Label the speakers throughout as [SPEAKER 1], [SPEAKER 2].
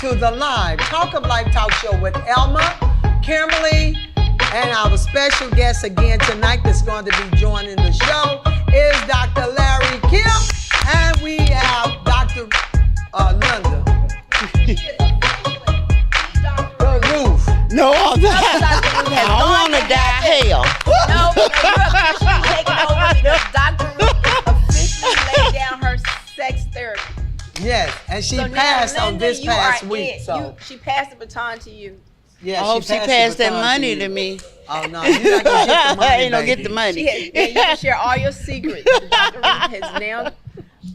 [SPEAKER 1] to the live Talk of Life talk show with Elma, Kimberley, and our special guest again tonight that's going to be joining the show is Dr. Larry Kemp, and we have Dr. Nunda. Ruth.
[SPEAKER 2] No, I'm not.
[SPEAKER 3] I don't want to die hell. No, you're officially taking over because Dr. Ruth officially laid down her sex therapy.
[SPEAKER 1] Yes, and she
[SPEAKER 3] So
[SPEAKER 1] passed
[SPEAKER 3] now,
[SPEAKER 1] on
[SPEAKER 3] Linda,
[SPEAKER 1] this
[SPEAKER 3] you
[SPEAKER 1] past
[SPEAKER 3] are
[SPEAKER 1] week.
[SPEAKER 3] it.
[SPEAKER 1] So
[SPEAKER 3] she passed the baton to you.
[SPEAKER 1] yeah,
[SPEAKER 2] I hope she passed
[SPEAKER 1] the
[SPEAKER 2] that
[SPEAKER 1] baton
[SPEAKER 2] money
[SPEAKER 1] you.
[SPEAKER 2] to me.
[SPEAKER 1] Oh no, you're not gonna get the money.
[SPEAKER 2] Ain't no
[SPEAKER 1] baby.
[SPEAKER 2] get the money.
[SPEAKER 3] You can share all your secrets. Dr. Ruth has now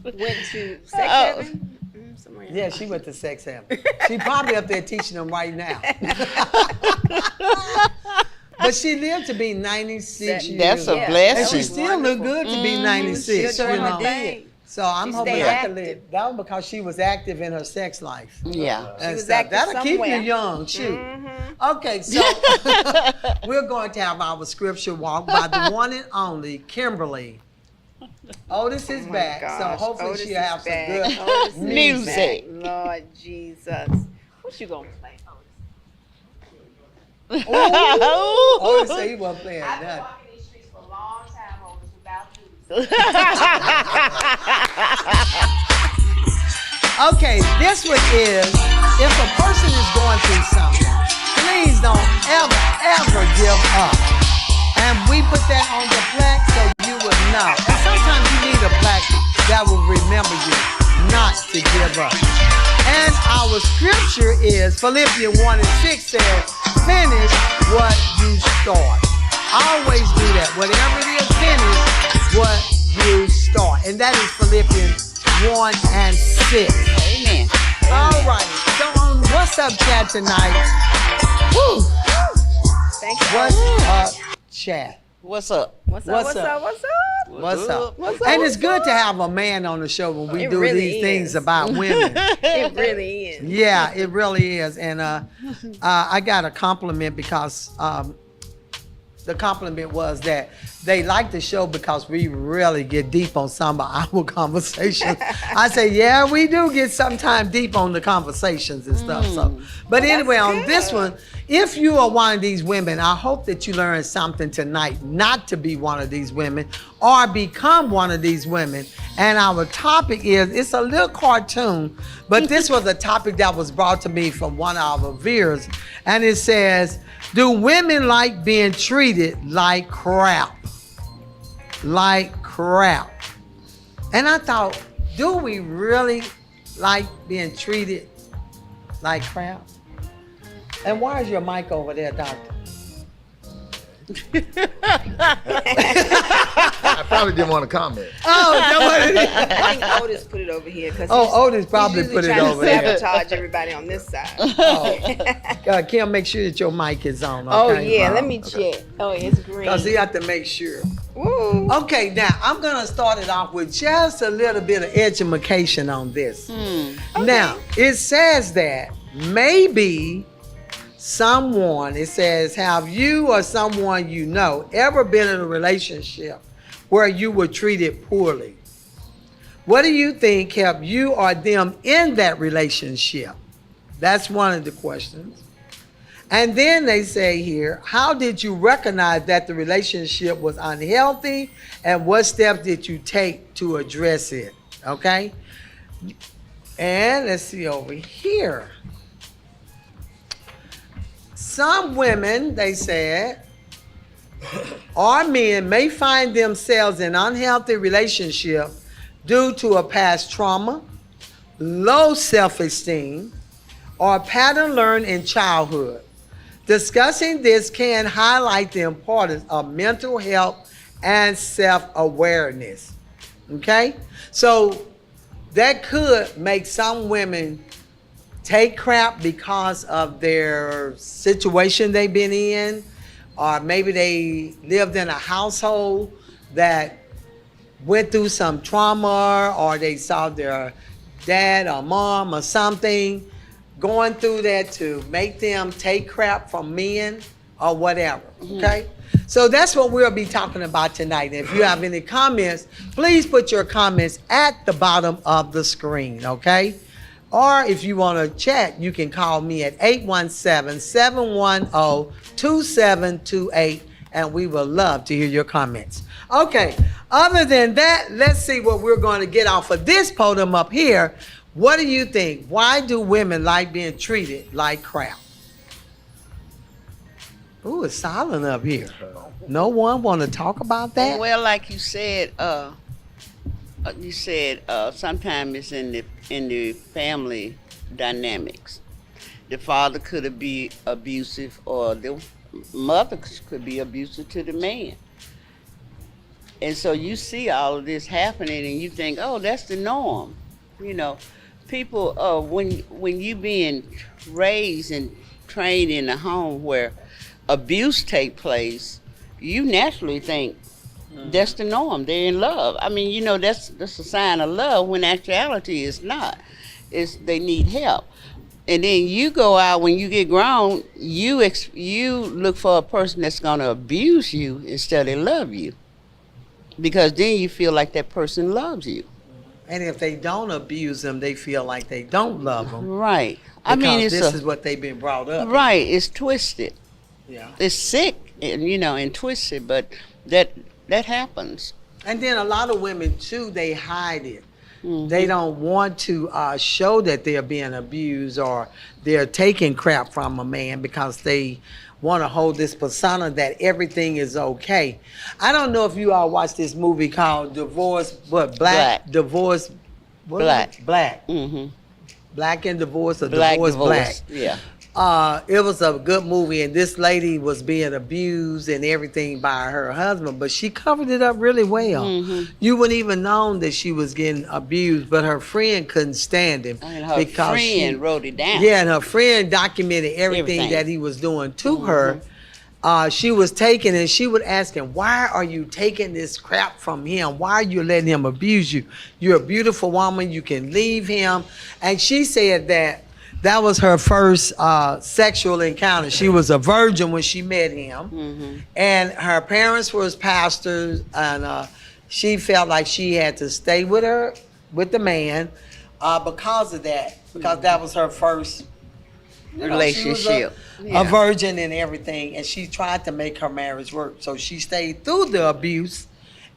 [SPEAKER 3] went to sex heaven. Somewhere else.
[SPEAKER 1] Yeah, she went to sex heaven. She probably up there teaching them right now. But she lived to be 96 years
[SPEAKER 2] That's a
[SPEAKER 1] old.
[SPEAKER 2] blessing.
[SPEAKER 1] And she still look good to be 96.
[SPEAKER 3] She'll do
[SPEAKER 1] You
[SPEAKER 3] her
[SPEAKER 1] know?
[SPEAKER 3] thing.
[SPEAKER 1] So I'm
[SPEAKER 3] She
[SPEAKER 1] hoping
[SPEAKER 3] stayed
[SPEAKER 1] I can
[SPEAKER 3] active.
[SPEAKER 1] live. That was because she was active in her sex life.
[SPEAKER 2] Yeah.
[SPEAKER 1] And
[SPEAKER 3] was
[SPEAKER 1] stuff.
[SPEAKER 3] active
[SPEAKER 1] That'll keep you
[SPEAKER 3] somewhere.
[SPEAKER 1] young, shoot. Okay, so we're going to have our scripture walk by the one and only Kimberley. Otis is back,
[SPEAKER 3] Gosh,
[SPEAKER 1] so hopefully
[SPEAKER 3] Otis
[SPEAKER 1] she'll
[SPEAKER 3] is
[SPEAKER 1] have some
[SPEAKER 3] back.
[SPEAKER 1] good
[SPEAKER 3] Otis is
[SPEAKER 2] music.
[SPEAKER 3] back. Lord Jesus. What you gonna play, Otis?
[SPEAKER 1] Otis said he wasn't playing
[SPEAKER 3] I've been
[SPEAKER 1] nothing.
[SPEAKER 3] walking these streets for a long time, Otis, without you.
[SPEAKER 1] Okay, this one is, if a person is going through something, please don't ever give up. And we put that on the plaque so you will know. And sometimes you need a plaque that will remember you not to give up. And our scripture is Philippians 1:6 says, finish what you start. Always do that. Whatever it is, finish what you start. And that is Philippians 1:6.
[SPEAKER 2] Amen.
[SPEAKER 1] All right. So on What's Up Chat tonight, woo,
[SPEAKER 3] Thank you.
[SPEAKER 1] what's up chat?
[SPEAKER 2] What's up?
[SPEAKER 3] What's up? What's up? What's up?
[SPEAKER 1] What's up?
[SPEAKER 3] What's up?
[SPEAKER 1] And it's good to have a man on the show when we
[SPEAKER 3] It
[SPEAKER 1] do
[SPEAKER 3] really
[SPEAKER 1] these things
[SPEAKER 3] is.
[SPEAKER 1] about women.
[SPEAKER 3] It really is.
[SPEAKER 1] Yeah, it really is. And I got a compliment because the compliment was that they like the show because we really get deep on some of our conversations. I say, yeah, we do get sometimes deep on the conversations and stuff. So, but anyway, on this one, if you are one of these women, I hope that you learn something tonight not to be one of these women or become one of these women. And our topic is, it's a little cartoon, but this was a topic that was brought to me from one of our viewers. And it says, do women like being treated like crap? Like crap. And I thought, do we really like being treated like crap? And why is your mic over there, doctor?
[SPEAKER 4] I probably didn't want to comment.
[SPEAKER 1] Oh, no, what it is.
[SPEAKER 3] I think Otis put it over here because
[SPEAKER 1] Otis probably put it over there.
[SPEAKER 3] sabotage everybody on this side.
[SPEAKER 1] Kim, make sure that your mic is on.
[SPEAKER 3] Oh
[SPEAKER 1] Okay?
[SPEAKER 3] yeah, let me check. Oh, it's green.
[SPEAKER 1] Because he have to make sure.
[SPEAKER 3] Woo.
[SPEAKER 1] Okay, now I'm going to start it off with just a little bit of education on this. Now, it says that maybe someone, it says, have you or someone you know ever been in a relationship where you were treated poorly? What do you think kept you or them in that relationship? That's one of the questions. And then they say here, how did you recognize that the relationship was unhealthy and what steps did you take to address it? Okay? And let's see over here. Some women, they said, or men may find themselves in unhealthy relationship due to a past trauma, low self-esteem, or a pattern learned in childhood. Discussing this can highlight the importance of mental health and self-awareness. Okay? So that could make some women take crap because of their situation they've been in, or maybe they lived in a household that went through some trauma, or they saw their dad or mom or something going through that to make them take crap from men or whatever, okay? So that's what we'll be talking about tonight. If you have any comments, please put your comments at the bottom of the screen, okay? Or if you want to chat, you can call me at 817-710-2728, and we will love to hear your comments. Okay, other than that, let's see what we're going to get off of this podium up here. What do you think? Why do women like being treated like crap? Ooh, it's silent up here. No one want to talk about that?
[SPEAKER 2] Well, like you said, sometimes it's in the family dynamics. The father could be abusive, or the mother could be abusive to the man. And so you see all of this happening, and you think, oh, that's the norm. You know, people, when you being raised and trained in a home where abuse take place, you naturally think that's the norm. They're in love. I mean, you know, that's a sign of love, when actuality is not. They need help. And then you go out, when you get grown, you look for a person that's going to abuse you instead of love you, because then you feel like that person loves you.
[SPEAKER 1] And if they don't abuse them, they feel like they don't love them.
[SPEAKER 2] Right.
[SPEAKER 1] Because this is what they've been brought up.
[SPEAKER 2] Right. It's twisted.
[SPEAKER 1] Yeah.
[SPEAKER 2] It's sick, and twisted, but that happens.
[SPEAKER 1] And then a lot of women too, they hide it.
[SPEAKER 2] Mm-hmm.
[SPEAKER 1] They don't want to show that they're being abused or they're taking crap from a man, because they want to hold this persona that everything is okay. I don't know if you all watched this movie called Divorce,
[SPEAKER 2] Black.
[SPEAKER 1] Divorce,
[SPEAKER 2] Black.
[SPEAKER 1] Black.
[SPEAKER 2] Mm-hmm.
[SPEAKER 1] Black and Divorce, or
[SPEAKER 2] Black
[SPEAKER 1] Divorce Black.
[SPEAKER 2] Yeah.
[SPEAKER 1] It was a good movie, and this lady was being abused and everything by her husband, but she covered it up really well.
[SPEAKER 2] Mm-hmm.
[SPEAKER 1] You wouldn't even known that she was getting abused, but her friend couldn't stand him.
[SPEAKER 2] And her friend wrote it down.
[SPEAKER 1] Yeah, and her friend documented everything that he was doing to her. She was taking, and she would ask him, why are you taking this crap from him? Why are you letting him abuse you? You're a beautiful woman. You can leave him. And she said that was her first sexual encounter. She was a virgin when she met him.
[SPEAKER 2] Mm-hmm.
[SPEAKER 1] And her parents were pastors, and she felt like she had to stay with the man because of that, because that was her first
[SPEAKER 2] relationship.
[SPEAKER 1] A virgin and everything, and she tried to make her marriage work. So she stayed through the abuse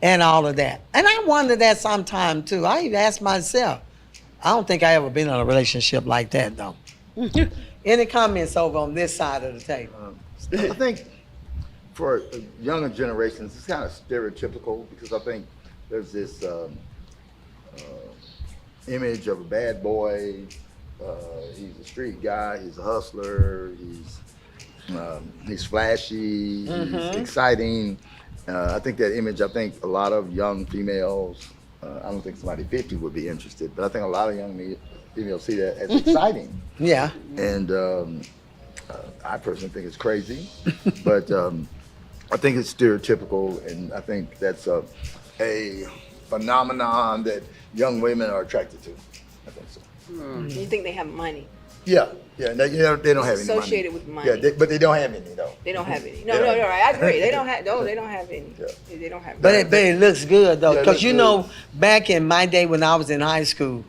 [SPEAKER 1] and all of that. And I wonder that sometime too. I even asked myself, I don't think I ever been in a relationship like that though. Any comments over on this side of the table?
[SPEAKER 4] I think for younger generations, it's kind of stereotypical, because I think there's this image of a bad boy. He's a street guy. He's a hustler. He's flashy. He's exciting. I think that image. I think a lot of young females. I don't think somebody 50 would be interested, but I think a lot of young females see that as exciting.
[SPEAKER 1] Yeah.
[SPEAKER 4] And I personally think it's crazy, but I think it's stereotypical, and I think that's a phenomenon that young women are attracted to. I think so.
[SPEAKER 3] You think they have money?
[SPEAKER 4] Yeah. They don't have any money.
[SPEAKER 3] Associated with money.
[SPEAKER 4] Yeah, but they don't have any though.
[SPEAKER 3] They don't have any. No, I agree. They don't have. No, they don't have any.
[SPEAKER 4] Yeah.
[SPEAKER 3] They don't have.
[SPEAKER 1] But
[SPEAKER 3] any.
[SPEAKER 1] it looks good though,
[SPEAKER 4] Yeah, it
[SPEAKER 1] because
[SPEAKER 4] looks
[SPEAKER 1] know, back in my day when I was in high school,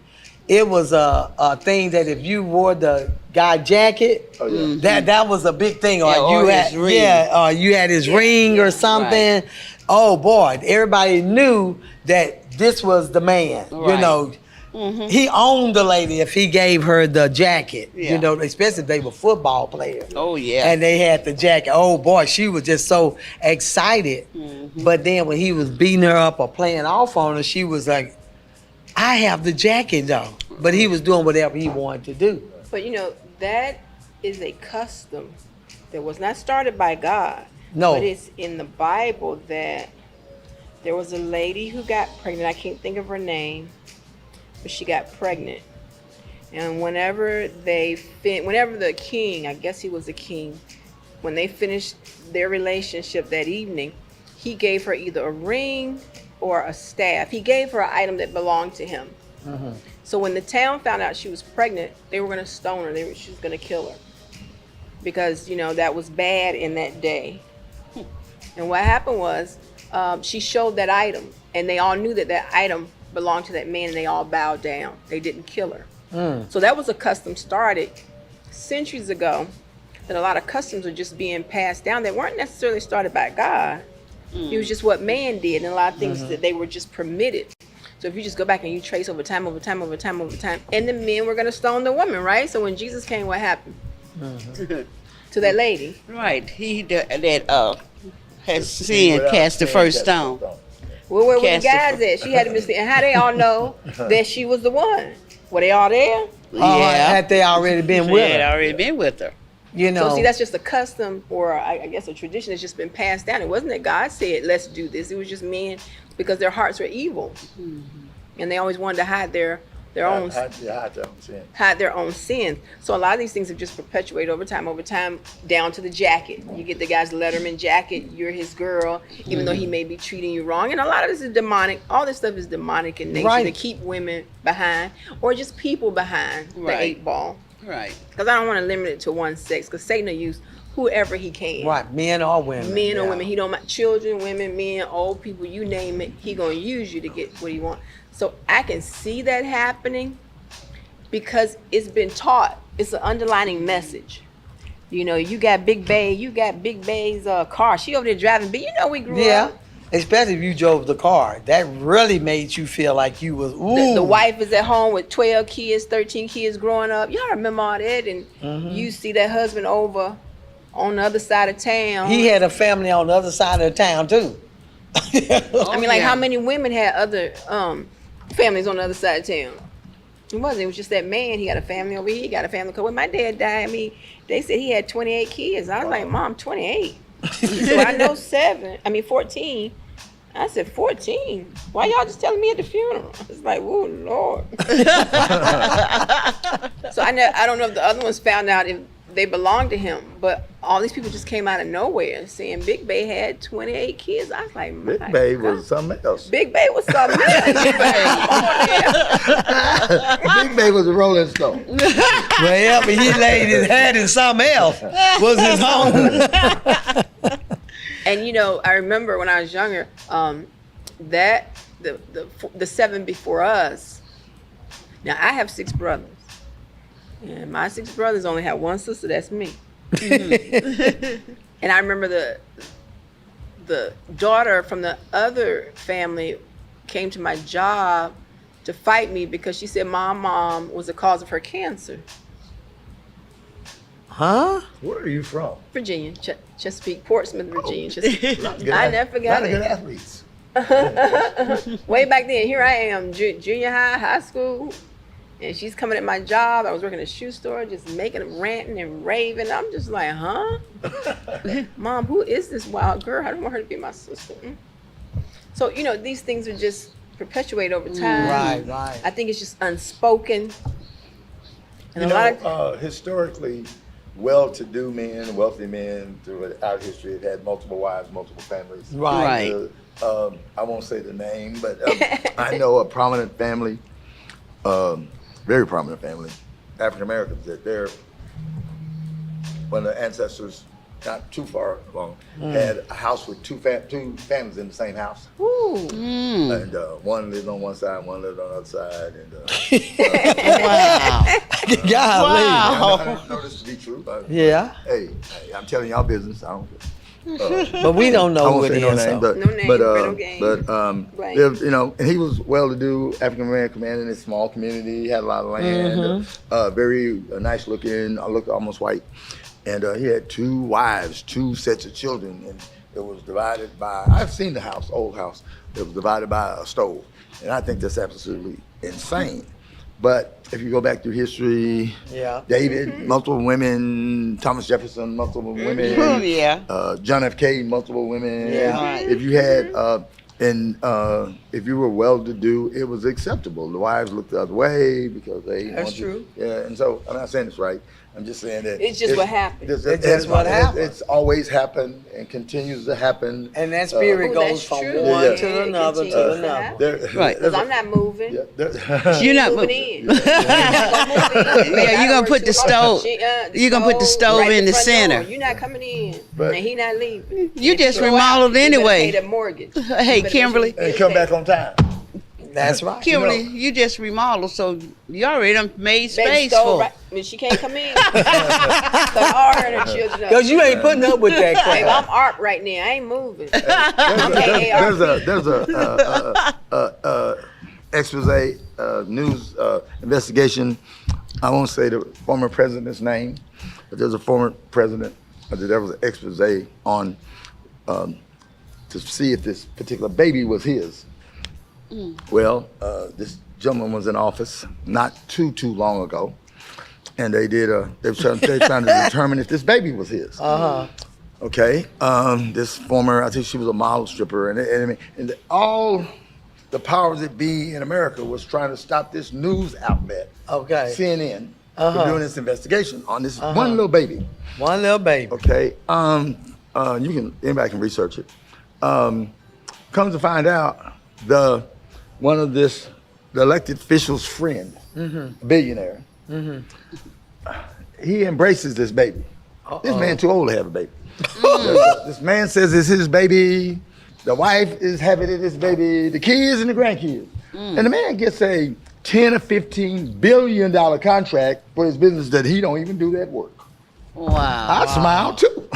[SPEAKER 1] it was a thing that if you wore the guy jacket, that was a big thing. Or you had his ring. Or you had his ring or something. Right. Oh boy, everybody knew that this was the man. Right. You know. Mm-hmm. He owned the lady if he gave her the jacket, you know, especially if they were football players.
[SPEAKER 2] Oh, yeah.
[SPEAKER 1] And they had the jacket. Oh, boy, she was just so excited. Mm-hmm. But then when he was beating her up or playing off on her, she was like, I have the jacket, though. But he was doing whatever he wanted to do.
[SPEAKER 3] But, you know, that is a custom that was not started by God.
[SPEAKER 1] No.
[SPEAKER 3] But it's in the Bible that there was a lady who got pregnant. I can't think of her name. But she got pregnant, and whenever the king, I guess he was the king, when they finished their relationship that evening, he gave her either a ring or a staff. He gave her an item that belonged to him. Mm-hmm. So when the town found out she was pregnant, they were going to stone her. She was going to kill her, because that was bad in that day. And what happened was she showed that item, and they all knew that item belonged to that man, and they all bowed down. They didn't kill her. So that was a custom started centuries ago, that a lot of customs were just being passed down that weren't necessarily started by God. It was just what man did, and a lot of things that they were just permitted. So if you just go back and you trace over time, and the men were going to stone the woman, right? So when Jesus came, what happened to that lady?
[SPEAKER 2] Right. He that has sinned cast the first stone.
[SPEAKER 3] Well, where were the
[SPEAKER 2] Cast the
[SPEAKER 3] guys at? She had to miss. And how they all know that she was the one? Were they all there?
[SPEAKER 1] Had they already been
[SPEAKER 2] He
[SPEAKER 1] with
[SPEAKER 2] had
[SPEAKER 1] her?
[SPEAKER 2] already been with her.
[SPEAKER 1] You know.
[SPEAKER 3] So see, that's just a custom, or I guess a tradition that's just been passed down. It wasn't that God said, let's do this. It was just men, because their hearts were evil. And they always wanted to hide their own hide their own sins. So a lot of these things have just perpetuated over time, down to the jacket. You get the guy's Letterman jacket, you're his girl, even though he may be treating you wrong. And a lot of this is demonic. All this stuff is demonic in nature to keep women behind, or just people behind the 8 ball.
[SPEAKER 2] Right.
[SPEAKER 3] Because I don't want to limit it to one sex, because Satan will use whoever he can.
[SPEAKER 1] Right, men or women.
[SPEAKER 3] Men or women. He don't mind. Children, women, men, old people, you name it. He gonna use you to get what he wants. So I can see that happening because it's been taught. It's an underlining message. You know, you got Big Bay's car. She over there driving. But you know, we grew up.
[SPEAKER 1] Especially if you drove the car. That really made you feel like you was, ooh.
[SPEAKER 3] The wife is at home with 12 kids, 13 kids growing up. Y'all remember all that? And you see that husband over on the other side of town.
[SPEAKER 1] He had a family on the other side of the town, too.
[SPEAKER 3] I mean, like, how many women had other families on the other side of town? It wasn't. It was just that man. He got a family over here. He got a family. Cause when my dad died, they said he had 28 kids. I was like, Mom, 28. So I know 14. I said, 14? Why y'all just telling me at the funeral? It's like, oh, Lord. So I don't know if the other ones found out if they belonged to him, but all these people just came out of nowhere saying Big Bay had 28 kids. I was like,
[SPEAKER 4] Big Bay was something else.
[SPEAKER 3] Big Bay was something else.
[SPEAKER 4] Big Bay was a Rolling Stone.
[SPEAKER 1] Well, but he laid his head in something else. Was his home.
[SPEAKER 3] And you know, I remember when I was younger, that the 7 before us. Now I have 6 brothers, and my 6 brothers only have 1 sister. That's me. And I remember the daughter from the other family came to my job to fight me because she said my mom was the cause of her cancer.
[SPEAKER 1] Huh?
[SPEAKER 4] Where are you from?
[SPEAKER 3] Virginia, Chesapeake, Portsmouth, Virginia.
[SPEAKER 4] Good
[SPEAKER 3] I never forgot
[SPEAKER 4] good
[SPEAKER 3] it.
[SPEAKER 4] athletes.
[SPEAKER 3] Way back then, here I am, junior high school, and she's coming at my job. I was working at a shoe store, just ranting and raving. I'm just like, huh? Mom, who is this wild girl? I don't want her to be my sister. So, you know, these things are just perpetuate over time.
[SPEAKER 1] Right.
[SPEAKER 3] I think it's just unspoken. And
[SPEAKER 4] Historically, well-to-do men, wealthy men throughout history have had multiple wives, multiple families.
[SPEAKER 1] Right.
[SPEAKER 4] I won't say the name, but I know a prominent family, very prominent family, African Americans, that one of the ancestors, not too far along, had a house with two families in the same house.
[SPEAKER 3] Ooh.
[SPEAKER 4] And one lived on one side, one lived on the other side. And
[SPEAKER 1] Wow.
[SPEAKER 4] I didn't know this to be true. But,
[SPEAKER 1] Yeah.
[SPEAKER 4] Hey, I'm telling y'all business. I don't.
[SPEAKER 1] But we don't
[SPEAKER 4] I
[SPEAKER 1] know
[SPEAKER 4] won't
[SPEAKER 1] what
[SPEAKER 4] say
[SPEAKER 1] it
[SPEAKER 4] no
[SPEAKER 1] is.
[SPEAKER 4] name,
[SPEAKER 1] So.
[SPEAKER 3] No name, no game. Right.
[SPEAKER 4] you know, and he was well-to-do African American man in a small community. He had a lot of land, very nice looking, looked almost white, and he had 2 wives, 2 sets of children, and it was divided by. I've seen the house, old house. It was divided by a stove, and I think that's absolutely insane. But if you go back through history, David, multiple women, Thomas Jefferson, multiple women, John F. Kennedy, multiple women. If you had, if you were well-to-do, it was acceptable. The wives looked the other way because they.
[SPEAKER 1] That's true.
[SPEAKER 4] And so I'm not saying it's right. I'm just saying that
[SPEAKER 3] It's just what happened.
[SPEAKER 1] It's just what happened.
[SPEAKER 4] It's always happened and continues to happen.
[SPEAKER 1] And that spirit goes
[SPEAKER 3] that's
[SPEAKER 1] from
[SPEAKER 3] true.
[SPEAKER 1] one to another to another.
[SPEAKER 2] Right.
[SPEAKER 3] Because I'm not moving.
[SPEAKER 2] You're not
[SPEAKER 3] moving
[SPEAKER 2] moving.
[SPEAKER 3] in.
[SPEAKER 2] Yeah, you're gonna put the stove. You're gonna put the stove
[SPEAKER 3] right
[SPEAKER 2] in the
[SPEAKER 3] front
[SPEAKER 2] center.
[SPEAKER 3] door. You're not coming in,
[SPEAKER 4] But-
[SPEAKER 3] and he not leaving.
[SPEAKER 2] You just
[SPEAKER 3] Go out.
[SPEAKER 2] remodeled
[SPEAKER 3] You better
[SPEAKER 2] anyway.
[SPEAKER 3] Pay the mortgage.
[SPEAKER 2] Hey,
[SPEAKER 3] You better
[SPEAKER 2] Kimberly.
[SPEAKER 3] make sure you
[SPEAKER 4] And
[SPEAKER 3] get
[SPEAKER 4] come
[SPEAKER 3] it
[SPEAKER 4] back on time.
[SPEAKER 1] That's right.
[SPEAKER 2] Kimberly, you just remodeled, so you already done made space
[SPEAKER 3] stole
[SPEAKER 2] for.
[SPEAKER 3] right. I mean, she can't come in. So all her and her children up.
[SPEAKER 1] Because you ain't putting up with that
[SPEAKER 3] Babe,
[SPEAKER 1] crap.
[SPEAKER 3] I'm ARP right now. I ain't moving.
[SPEAKER 4] There's a expose news investigation. I won't say the former president's name, but there's a former president. There was an expose on to see if this particular baby was his. Well, this gentleman was in office not too long ago, and they were trying to determine if this baby was his. Okay, this former, I think she was a model stripper, and all the powers that be in America was trying to stop this news outlet,
[SPEAKER 1] Okay.
[SPEAKER 4] CNN, from doing this investigation on this one little baby.
[SPEAKER 1] One little baby.
[SPEAKER 4] Okay, anybody can research it. Comes to find out, the elected official's friend, a billionaire, he embraces this baby. This man too old to have a baby. This man says it's his baby. The wife is happy to this baby. The kids and the grandkids. And the man gets a $10 or $15 billion contract for his business that he don't even do that work.
[SPEAKER 2] Wow.
[SPEAKER 4] I smile too.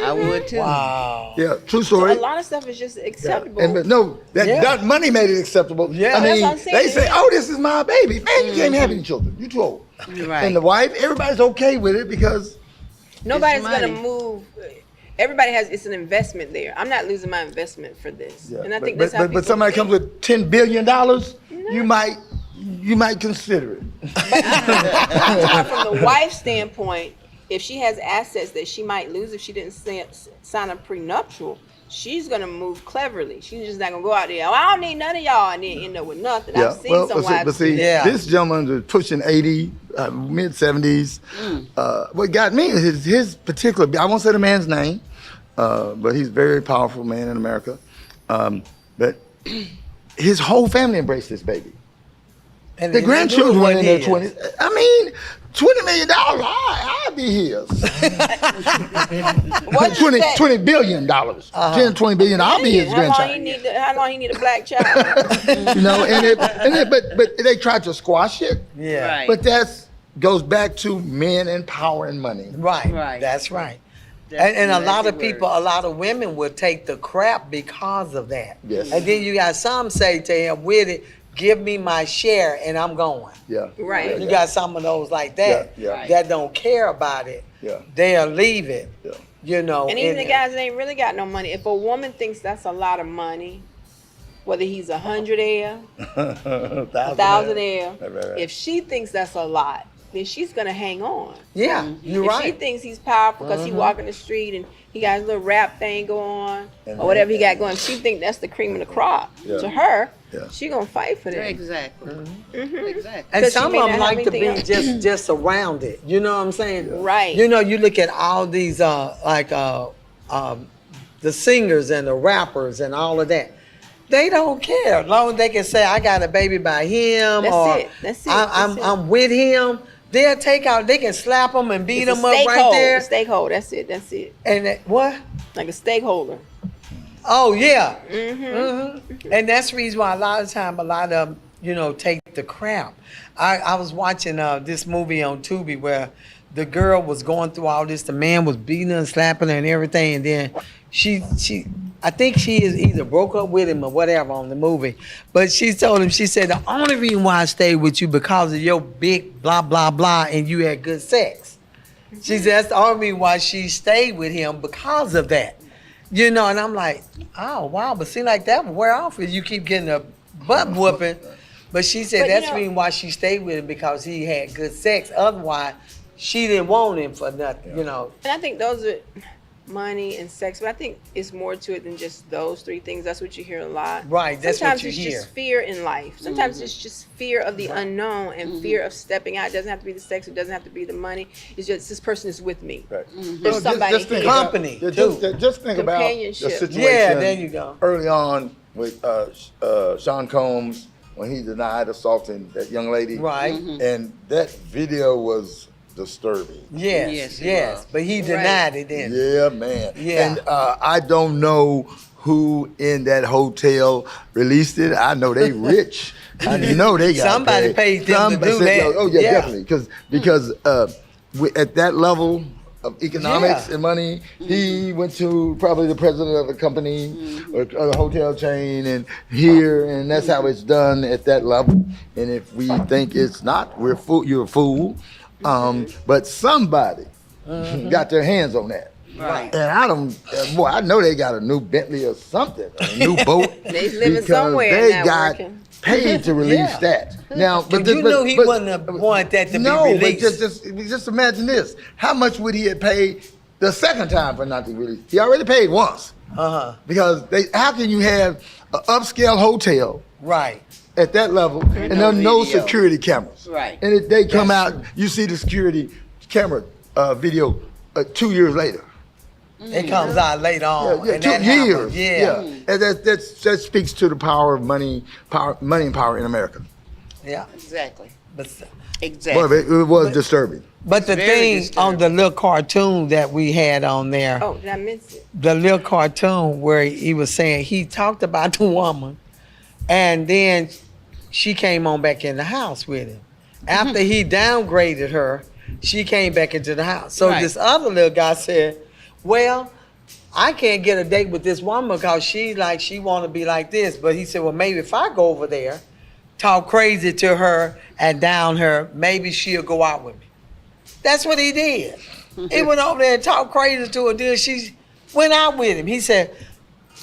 [SPEAKER 2] I would too.
[SPEAKER 1] Wow.
[SPEAKER 4] Yeah, true
[SPEAKER 3] So
[SPEAKER 4] story.
[SPEAKER 3] a lot of stuff is just acceptable.
[SPEAKER 4] But no, that money made it acceptable.
[SPEAKER 1] Yeah.
[SPEAKER 4] I
[SPEAKER 3] That's
[SPEAKER 4] mean,
[SPEAKER 3] what I'm saying,
[SPEAKER 4] they say,
[SPEAKER 3] yeah.
[SPEAKER 4] "Oh, this is my baby." Man, you can't have any children. You too old.
[SPEAKER 2] Right.
[SPEAKER 4] And the wife, everybody's okay with it because
[SPEAKER 3] Nobody's
[SPEAKER 2] It's
[SPEAKER 3] gonna
[SPEAKER 2] money.
[SPEAKER 3] move. Everybody has. It's an investment there. I'm not losing my investment for this.
[SPEAKER 4] yeah,
[SPEAKER 3] And I
[SPEAKER 4] but,
[SPEAKER 3] think that's how
[SPEAKER 4] but
[SPEAKER 3] people
[SPEAKER 4] somebody
[SPEAKER 3] think.
[SPEAKER 4] comes with $10 billion, you might consider it.
[SPEAKER 3] I'm talking from the wife's standpoint. If she has assets that she might lose if she didn't sign a prenuptial, she's gonna move cleverly. She's just not gonna go out there. Oh, I don't need none of y'all, and then end up with nothing.
[SPEAKER 4] Yeah.
[SPEAKER 3] I've seen some wives.
[SPEAKER 4] but see,
[SPEAKER 1] Yeah.
[SPEAKER 4] this gentleman is pushing 80, mid 70s. What got me is his particular. I won't say the man's name, but he's a very powerful man in America. But his whole family embraced this baby.
[SPEAKER 1] And
[SPEAKER 4] The grandchildren were in their
[SPEAKER 1] his.
[SPEAKER 4] 20s. I mean, $20 million, I'd be his.
[SPEAKER 3] What you say?
[SPEAKER 4] $20 billion. 10, 20 billion, I'll be his
[SPEAKER 3] How long he
[SPEAKER 4] grandchild.
[SPEAKER 3] need? How long he need a black child?
[SPEAKER 4] You know, but they tried to squash it.
[SPEAKER 1] Yeah.
[SPEAKER 2] Right.
[SPEAKER 4] But that goes back to men and power and money.
[SPEAKER 1] Right.
[SPEAKER 2] Right.
[SPEAKER 1] That's right.
[SPEAKER 2] That's
[SPEAKER 1] And a
[SPEAKER 2] the
[SPEAKER 1] lot of
[SPEAKER 2] magic
[SPEAKER 1] people,
[SPEAKER 2] word.
[SPEAKER 1] a lot of women will take the crap because of that.
[SPEAKER 4] Yes.
[SPEAKER 1] And then you got some say to him, with it, give me my share and I'm going.
[SPEAKER 4] Yeah.
[SPEAKER 3] Right.
[SPEAKER 1] You got some of those like that
[SPEAKER 4] Yeah,
[SPEAKER 2] yeah.
[SPEAKER 1] that don't care about it.
[SPEAKER 4] Yeah.
[SPEAKER 1] They'll leave it.
[SPEAKER 4] Yeah.
[SPEAKER 1] You know.
[SPEAKER 3] And even the guys that ain't really got no money. If a woman thinks that's a lot of money, whether he's 100 1,000
[SPEAKER 4] Right.
[SPEAKER 3] if she thinks that's a lot, then she's gonna hang on.
[SPEAKER 1] Yeah, you're
[SPEAKER 3] If she
[SPEAKER 1] right.
[SPEAKER 3] thinks he's powerful because he walking the street and he got his little rap thing going on
[SPEAKER 4] And
[SPEAKER 3] or whatever he got going, if she think that's the cream of the crop
[SPEAKER 4] Yeah.
[SPEAKER 3] to her,
[SPEAKER 4] Yeah.
[SPEAKER 3] she gonna fight for that.
[SPEAKER 2] Exactly. Exactly.
[SPEAKER 1] And
[SPEAKER 3] 'Cause she
[SPEAKER 1] some
[SPEAKER 3] may
[SPEAKER 1] of
[SPEAKER 3] not
[SPEAKER 1] them
[SPEAKER 3] have
[SPEAKER 1] like to be
[SPEAKER 3] anything else.
[SPEAKER 1] just around it. You know what I'm saying?
[SPEAKER 3] Right.
[SPEAKER 1] You know, you look at all these the singers and the rappers and all of that. They don't care as long as they can say I got a baby by him
[SPEAKER 3] That's
[SPEAKER 1] or
[SPEAKER 3] it. That's it.
[SPEAKER 1] I'm with him. They'll take out. They can slap them and beat
[SPEAKER 3] It's a
[SPEAKER 1] them up right
[SPEAKER 3] stakeholder.
[SPEAKER 1] there.
[SPEAKER 3] Stakeholder. That's it. That's it.
[SPEAKER 1] And what?
[SPEAKER 3] Like a stakeholder.
[SPEAKER 1] Oh yeah. And that's the reason why a lot of time, a lot of them, take the crap. I was watching this movie on Tubi where the girl was going through all this. The man was beating her and slapping her and everything. And then I think she is either broke up with him or whatever on the movie. But she told him, she said, the only reason why I stayed with you because of your big blah, blah, blah, and you had good sex. She said, that's the only reason why she stayed with him because of that. And I'm like, oh, wow. But see, like that would wear off if you keep getting a butt whooping. But she said
[SPEAKER 3] But,
[SPEAKER 1] that's the reason why she stayed with him because he had good sex. Otherwise, she didn't want him for nothing,
[SPEAKER 3] And I think those are money and sex, but I think it's more to it than just those three things. That's what you hear a lot.
[SPEAKER 1] Right, that's
[SPEAKER 3] Sometimes
[SPEAKER 1] what you
[SPEAKER 3] it's
[SPEAKER 1] hear.
[SPEAKER 3] just fear in life. Sometimes it's just fear of the unknown and fear of stepping out. It doesn't have to be the sex. It doesn't have to be the money. It's just this person is with me.
[SPEAKER 4] Right.
[SPEAKER 3] There's somebody
[SPEAKER 4] think
[SPEAKER 3] here.
[SPEAKER 4] about-
[SPEAKER 1] Company,
[SPEAKER 4] just think about the
[SPEAKER 3] Companionship.
[SPEAKER 4] situation.
[SPEAKER 1] Yeah, there you go.
[SPEAKER 4] Early on with Sean Combs when he denied assaulting that young lady.
[SPEAKER 1] Right.
[SPEAKER 4] And that video was disturbing.
[SPEAKER 1] Yes,
[SPEAKER 2] Yes,
[SPEAKER 1] yes.
[SPEAKER 2] he was.
[SPEAKER 1] But he denied it then.
[SPEAKER 4] Yeah, man.
[SPEAKER 1] Yeah.
[SPEAKER 4] And I don't know who in that hotel released it. I know they rich. I know they got
[SPEAKER 1] Somebody paid them to do
[SPEAKER 4] Somebody said,
[SPEAKER 1] that.
[SPEAKER 4] Oh yeah,
[SPEAKER 1] Yeah.
[SPEAKER 4] definitely. Because at that level of economics
[SPEAKER 1] Yeah.
[SPEAKER 4] and money, he went to probably the president of a company or a hotel chain and and that's how it's done at that level. And if we think it's not, you're a fool. But somebody got their hands on that.
[SPEAKER 2] Right.
[SPEAKER 4] And I know they got a new Bentley or something, a new boat.
[SPEAKER 3] They living
[SPEAKER 4] because
[SPEAKER 3] somewhere
[SPEAKER 4] they
[SPEAKER 3] and not
[SPEAKER 4] got
[SPEAKER 3] working.
[SPEAKER 4] paid to release
[SPEAKER 1] Yeah.
[SPEAKER 4] that. Now,
[SPEAKER 1] But you knew he wouldn't have wanted that to be released.
[SPEAKER 4] But just imagine this: how much would he have paid the second time for not to release? He already paid once
[SPEAKER 1] Uh-huh.
[SPEAKER 4] because how can you have an upscale hotel
[SPEAKER 1] Right.
[SPEAKER 4] at that level and
[SPEAKER 2] no
[SPEAKER 4] there are no
[SPEAKER 2] video.
[SPEAKER 4] security cameras?
[SPEAKER 2] Right.
[SPEAKER 4] And if they come
[SPEAKER 1] That's
[SPEAKER 4] out, you see the security camera video 2 years later.
[SPEAKER 1] It comes out later on.
[SPEAKER 4] Yeah,
[SPEAKER 1] and
[SPEAKER 4] 2
[SPEAKER 1] that
[SPEAKER 4] years.
[SPEAKER 1] happens. Yeah.
[SPEAKER 4] And that speaks to the power of money and power in America.
[SPEAKER 1] Yeah.
[SPEAKER 2] Exactly.
[SPEAKER 1] But
[SPEAKER 2] Exactly.
[SPEAKER 4] Boy, it was disturbing.
[SPEAKER 1] the
[SPEAKER 2] Very
[SPEAKER 1] thing on
[SPEAKER 2] disturbing.
[SPEAKER 1] the little cartoon that we had on there,
[SPEAKER 3] Oh, did I miss it?
[SPEAKER 1] the little cartoon where he was saying he talked about the woman, and then she came on back in the house with him. After he downgraded her, she came back into the house. So
[SPEAKER 2] Right.
[SPEAKER 1] this other little guy said, "Well, I can't get a date with this woman because she want to be like this." But he said, "Well, maybe if I go over there, talk crazy to her and down her, maybe she'll go out with me." That's what he did. He went over there and talked crazy to her, then she went out with him. He said,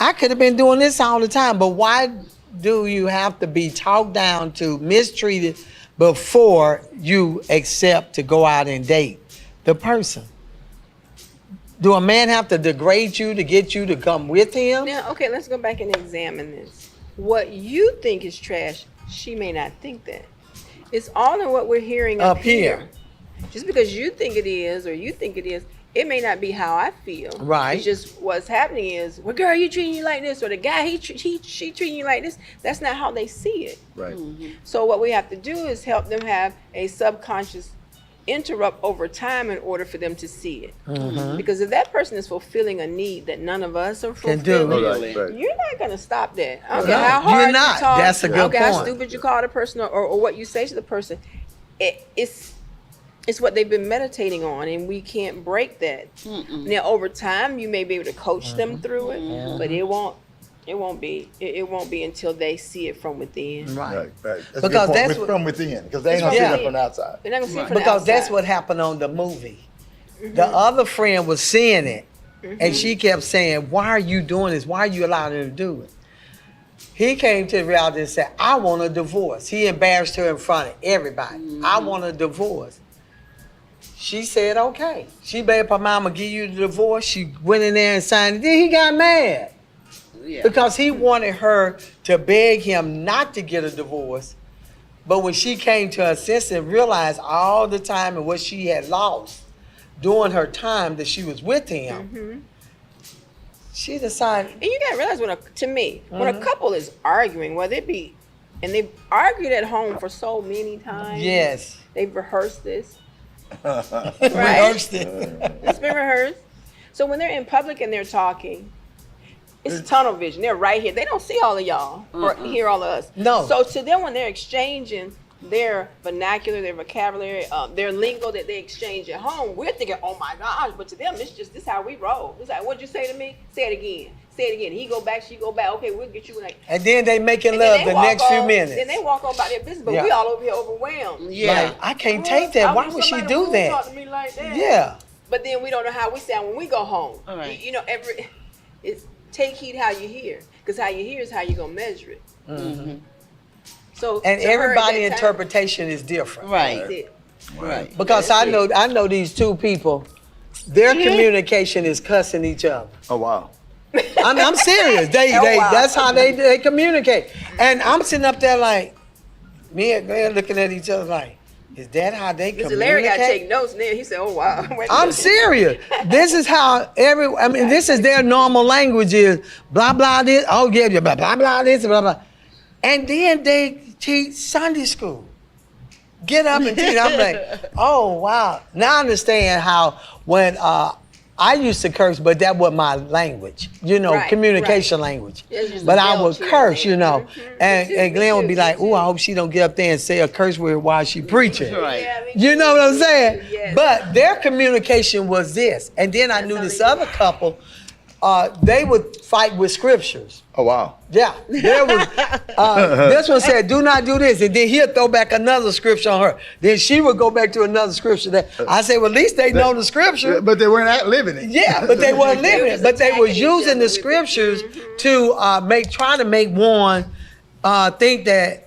[SPEAKER 1] "I could have been doing this all the time, but why do you have to be talked down to, mistreated before you accept to go out and date the person? Do a man have to degrade you to get you to come with him?"
[SPEAKER 3] Now, okay, let's go back and examine this. What you think is trash, she may not think that. It's all in what we're hearing up here. Just because you think it is or you think it is, it may not be how I feel.
[SPEAKER 1] Right.
[SPEAKER 3] It's just what's happening is, well, girl, you treating you like this, or the guy, she treating you like this. That's not how they see it.
[SPEAKER 4] Right.
[SPEAKER 3] So what we have to do is help them have a subconscious interrupt over time in order for them to see it. Because if that person is fulfilling a need that none of us are
[SPEAKER 1] Can do.
[SPEAKER 3] fulfilling,
[SPEAKER 4] Right.
[SPEAKER 3] you're not going to stop that. I don't
[SPEAKER 1] No,
[SPEAKER 3] care how
[SPEAKER 1] you're
[SPEAKER 3] hard
[SPEAKER 1] not.
[SPEAKER 3] you talk.
[SPEAKER 1] That's a
[SPEAKER 3] I don't
[SPEAKER 1] good
[SPEAKER 3] care how
[SPEAKER 1] point.
[SPEAKER 3] stupid you call the person or what you say to the person. It's what they've been meditating on, and we can't break that. Now, over time, you may be able to coach them through it, but it won't be until they see it from within.
[SPEAKER 1] Right.
[SPEAKER 4] Right. That's
[SPEAKER 1] Because that's
[SPEAKER 4] that's
[SPEAKER 1] what-
[SPEAKER 4] from within. Because they ain't
[SPEAKER 3] It's
[SPEAKER 4] gonna
[SPEAKER 3] from
[SPEAKER 4] see that
[SPEAKER 3] within.
[SPEAKER 4] from the outside.
[SPEAKER 3] They're not gonna see it from the
[SPEAKER 1] Because that's
[SPEAKER 3] outside.
[SPEAKER 1] what happened on the movie. The other friend was seeing it, and she kept saying, "Why are you doing this? Why are you allowing him to do it?" He came to the reality and said, "I want a divorce." He embarrassed her in front of everybody. "I want a divorce." She said, "Okay." She begged her mama give you the divorce. She went in there and signed it. Then he got mad
[SPEAKER 2] Yeah.
[SPEAKER 1] because he wanted her to beg him not to get a divorce. But when she came to her senses and realized all the time and what she had lost during her time that she was with him, she decided,
[SPEAKER 3] And you gotta realize when a couple is arguing, whether it be, and they've argued at home for so many times.
[SPEAKER 1] yes,
[SPEAKER 3] They've rehearsed this.
[SPEAKER 1] rehearsed it.
[SPEAKER 3] It's been rehearsed. So when they're in public and they're talking, it's tunnel vision. They're right here. They don't see all of y'all or hear all of us.
[SPEAKER 1] No.
[SPEAKER 3] So to them, when they're exchanging their vernacular, their vocabulary, their lingo that they exchange at home, we're thinking, "Oh my gosh!" But to them, it's just this how we roll. It's like, "What'd you say to me? Say it again. Say it again." He go back, she go back. Okay, we'll get you like.
[SPEAKER 1] And then they making
[SPEAKER 3] And then
[SPEAKER 1] love
[SPEAKER 3] they
[SPEAKER 1] the
[SPEAKER 3] walk
[SPEAKER 1] next few
[SPEAKER 3] on-
[SPEAKER 1] minutes.
[SPEAKER 3] Then they walk on about their business, but
[SPEAKER 1] Yeah.
[SPEAKER 3] we all over here overwhelmed.
[SPEAKER 2] Yeah.
[SPEAKER 1] Like, I can't take that. Why would she
[SPEAKER 3] Somebody
[SPEAKER 1] do
[SPEAKER 3] who
[SPEAKER 1] that?
[SPEAKER 3] Talk to me like that.
[SPEAKER 1] Yeah.
[SPEAKER 3] But then we don't know how we sound when we go home.
[SPEAKER 2] All right.
[SPEAKER 3] You know, it's take heed how you hear, because how you hear is how you gonna measure it. So
[SPEAKER 1] And
[SPEAKER 3] to her at
[SPEAKER 1] everybody
[SPEAKER 3] that time,
[SPEAKER 1] interpretation is different.
[SPEAKER 2] Right.
[SPEAKER 3] that's it.
[SPEAKER 2] Right.
[SPEAKER 1] Because I know these two people, their communication is cussing each other.
[SPEAKER 4] Oh wow.
[SPEAKER 1] I'm serious. They
[SPEAKER 3] Oh, wow.
[SPEAKER 1] that's how they communicate. And I'm sitting up there like, me and Glenn looking at each other like, is that how they
[SPEAKER 3] Mr. Larry got to take
[SPEAKER 1] communicate?
[SPEAKER 3] notes. And then he said, "Oh wow." Wait a
[SPEAKER 1] I'm
[SPEAKER 3] minute.
[SPEAKER 1] serious. This is how this is their normal language is blah blah this. Oh yeah, blah blah blah this blah blah. And then they teach Sunday school. Get up and teach. I'm like, oh wow. Now I understand how when I used to curse, but that was my language,
[SPEAKER 3] Right,
[SPEAKER 1] communication language.
[SPEAKER 3] It's just
[SPEAKER 1] But
[SPEAKER 3] a
[SPEAKER 1] I
[SPEAKER 3] belt
[SPEAKER 1] would
[SPEAKER 3] here
[SPEAKER 1] curse,
[SPEAKER 3] and there.
[SPEAKER 1] and Glenn would be like, "Ooh, I hope she don't get up there and say a curse word while she preaching."
[SPEAKER 2] Right.
[SPEAKER 3] Yeah, me
[SPEAKER 1] You
[SPEAKER 3] too.
[SPEAKER 1] know what I'm saying?
[SPEAKER 3] Yes.
[SPEAKER 1] But their communication was this, and then I knew this other couple. They would fight with scriptures.
[SPEAKER 4] Oh wow.
[SPEAKER 1] Yeah, there was. This one said, "Do not do this," and then he'll throw back another scripture on her. Then she would go back to another scripture. That I say, well, at least they know the scripture.
[SPEAKER 4] But they weren't out living it.
[SPEAKER 1] Yeah, but they weren't living it. But they was
[SPEAKER 3] attacking each
[SPEAKER 1] using
[SPEAKER 3] other
[SPEAKER 1] the
[SPEAKER 3] with it.
[SPEAKER 1] scriptures to try to make one think that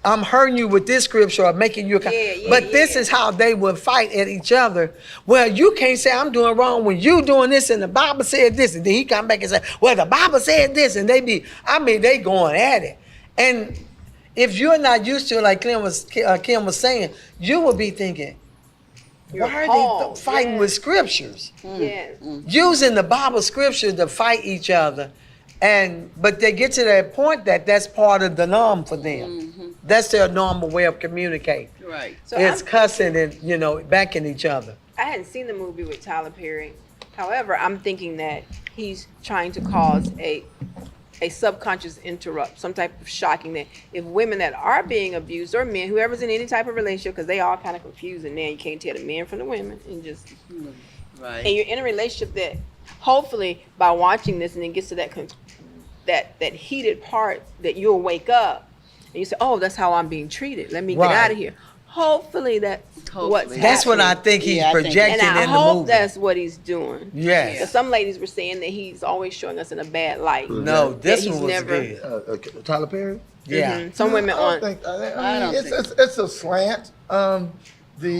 [SPEAKER 1] I'm hurting you with this scripture or making you. But this is how they would fight at each other. Well, you can't say I'm doing wrong when you doing this and the Bible said this, and then he come back and say, well, the Bible said this, and they going at it. And if you're not used to it, like Kim was saying, you will be thinking,
[SPEAKER 3] You're
[SPEAKER 1] why are
[SPEAKER 3] appalled.
[SPEAKER 1] they fighting with scriptures?
[SPEAKER 3] Yes.
[SPEAKER 1] Using the Bible scripture to fight each other. But they get to that point that's part of the norm for them. That's their normal way of communicating.
[SPEAKER 2] Right.
[SPEAKER 3] So
[SPEAKER 1] It's
[SPEAKER 3] I'm
[SPEAKER 1] cussing and backing each other.
[SPEAKER 3] I hadn't seen the movie with Tyler Perry. However, I'm thinking that he's trying to cause a subconscious interrupt, some type of shocking that if women that are being abused or men, whoever's in any type of relationship, because they all kind of confusing now, you can't tell the men from the women, and
[SPEAKER 2] Right.
[SPEAKER 3] you're in a relationship that hopefully by watching this and it gets to that heated part that you'll wake up and you say, oh, that's how I'm being treated. Let me get
[SPEAKER 1] Right.
[SPEAKER 3] out of here. Hopefully that's what's
[SPEAKER 1] That's what I
[SPEAKER 3] happening.
[SPEAKER 1] think he's
[SPEAKER 2] Yeah, I think-
[SPEAKER 1] projecting
[SPEAKER 3] And I
[SPEAKER 1] in the
[SPEAKER 3] hope
[SPEAKER 1] movie.
[SPEAKER 3] that's what he's doing.
[SPEAKER 1] Yes.
[SPEAKER 3] Because some ladies were saying that he's always showing us in a bad light.
[SPEAKER 1] No, this
[SPEAKER 3] That
[SPEAKER 1] one
[SPEAKER 3] he's
[SPEAKER 1] was
[SPEAKER 3] never-
[SPEAKER 1] good.
[SPEAKER 4] Tyler Perry.
[SPEAKER 1] Yeah.
[SPEAKER 3] Mhm. Some women
[SPEAKER 4] I don't
[SPEAKER 3] on.
[SPEAKER 4] think.
[SPEAKER 2] I don't
[SPEAKER 4] It's a slant.
[SPEAKER 3] Well,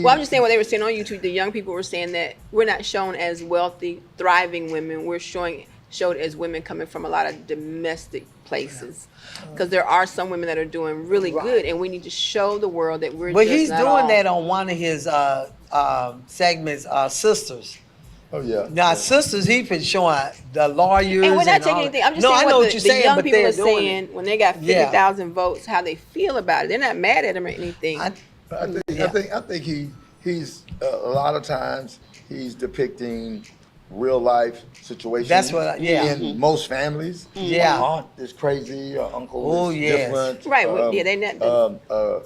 [SPEAKER 3] I'm just saying what they were saying on YouTube. The young people were saying that we're not shown as wealthy, thriving women. We're showed as women coming from a lot of domestic places. Because there are some women that are doing really good, and we need to show the world that we're.
[SPEAKER 1] But
[SPEAKER 3] just
[SPEAKER 1] he's
[SPEAKER 3] not
[SPEAKER 1] doing
[SPEAKER 3] all.
[SPEAKER 1] that on one of his segments, Sisters.
[SPEAKER 4] Oh yeah.
[SPEAKER 1] Now, Sisters, he's been showing the lawyers.
[SPEAKER 3] And we're not
[SPEAKER 1] all
[SPEAKER 3] taking
[SPEAKER 1] that.
[SPEAKER 3] anything. I'm just
[SPEAKER 1] no,
[SPEAKER 3] saying
[SPEAKER 1] I know
[SPEAKER 3] what
[SPEAKER 1] what you're
[SPEAKER 3] the
[SPEAKER 1] saying,
[SPEAKER 3] young
[SPEAKER 1] but
[SPEAKER 3] people
[SPEAKER 1] they're
[SPEAKER 3] are
[SPEAKER 1] doing
[SPEAKER 3] saying
[SPEAKER 1] it.
[SPEAKER 3] when they got
[SPEAKER 1] Yeah.
[SPEAKER 3] 50,000 votes, how they feel about it. They're not mad at him or anything.
[SPEAKER 4] I think he's a lot of times he's depicting real life situations.
[SPEAKER 1] That's what
[SPEAKER 4] in most families.
[SPEAKER 1] Yeah.
[SPEAKER 4] My aunt is crazy. Or uncle
[SPEAKER 1] Oh,
[SPEAKER 4] is
[SPEAKER 1] yes.
[SPEAKER 4] different.
[SPEAKER 3] Right, well, yeah, they not-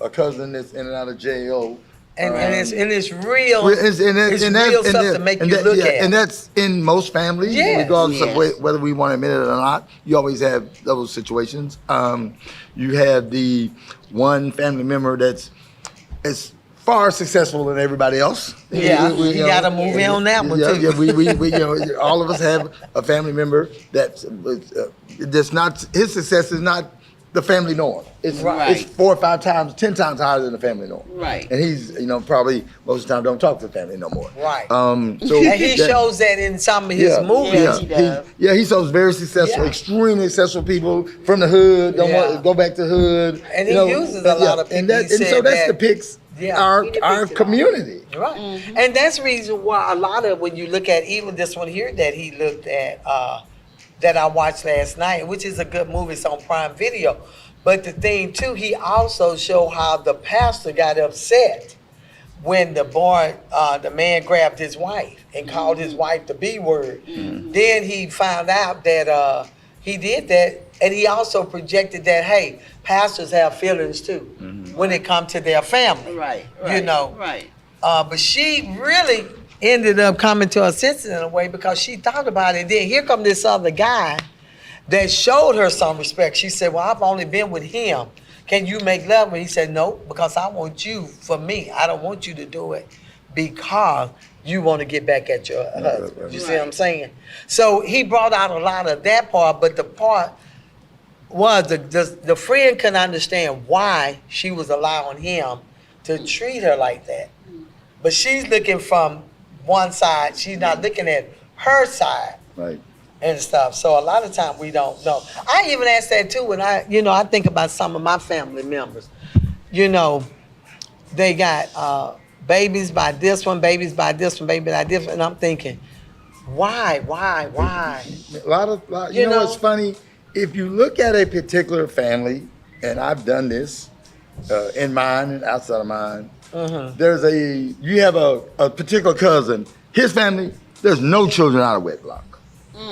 [SPEAKER 4] a cousin that's in and out of jail.
[SPEAKER 1] And it's real.
[SPEAKER 4] Well, it's
[SPEAKER 1] real stuff to make you look at.
[SPEAKER 4] And that's in most families,
[SPEAKER 1] Yes.
[SPEAKER 4] regardless of
[SPEAKER 2] Yes.
[SPEAKER 4] whether we want to admit it or not. You always have those situations. You have the one family member that's as far successful than everybody else.
[SPEAKER 1] Yeah, you gotta move in on that one,
[SPEAKER 4] yeah,
[SPEAKER 1] too.
[SPEAKER 4] Yeah, we all of us have a family member that's not, his success is not the family norm. It's
[SPEAKER 2] Right.
[SPEAKER 4] it's 4 or 5 times, 10 times higher than the family norm.
[SPEAKER 2] Right.
[SPEAKER 4] And he's probably most of the time don't talk to the family no more.
[SPEAKER 1] Right.
[SPEAKER 4] So
[SPEAKER 1] And he shows that in some of his movies.
[SPEAKER 2] Yeah, he does.
[SPEAKER 4] He shows very successful,
[SPEAKER 1] Yeah.
[SPEAKER 4] extremely successful people from the hood. Don't want to go back to hood.
[SPEAKER 1] And he uses a lot of people.
[SPEAKER 4] And, that,
[SPEAKER 1] He
[SPEAKER 4] and so
[SPEAKER 1] said
[SPEAKER 4] that
[SPEAKER 1] that-
[SPEAKER 4] depicts
[SPEAKER 1] Yeah.
[SPEAKER 4] our
[SPEAKER 3] He depicts it all.
[SPEAKER 4] community.
[SPEAKER 1] Right. And that's the reason why a lot of when you look at even this one here that he looked at that I watched last night, which is a good movie, it's on Prime Video. But the thing too, he also showed how the pastor got upset when the man grabbed his wife and called his wife the B word. Then he found out that he did that, and he also projected that, hey, pastors have feelings too when it comes to their family.
[SPEAKER 2] Right. Right.
[SPEAKER 1] But she really ended up coming to her senses in a way because she thought about it. Then here come this other guy that showed her some respect. She said, well, I've only been with him. Can you make love? And he said, no, because I want you for me. I don't want you to do it because you want to get back at your husband. You see what I'm saying? So he brought out a lot of that part, but the part was the friend couldn't understand why she was allowing him to treat her like that. But she's looking from one side. She's not looking at her side.
[SPEAKER 4] Right.
[SPEAKER 1] And stuff. So a lot of times we don't know. I even ask that too when I think about some of my family members. They got babies by this one, babies by this one, baby by this one, and I'm thinking, why?
[SPEAKER 4] A lot of you know what's funny? If you look at a particular family, and I've done this in mine and outside of mine, you have a particular cousin. His family There's no children out of wedlock.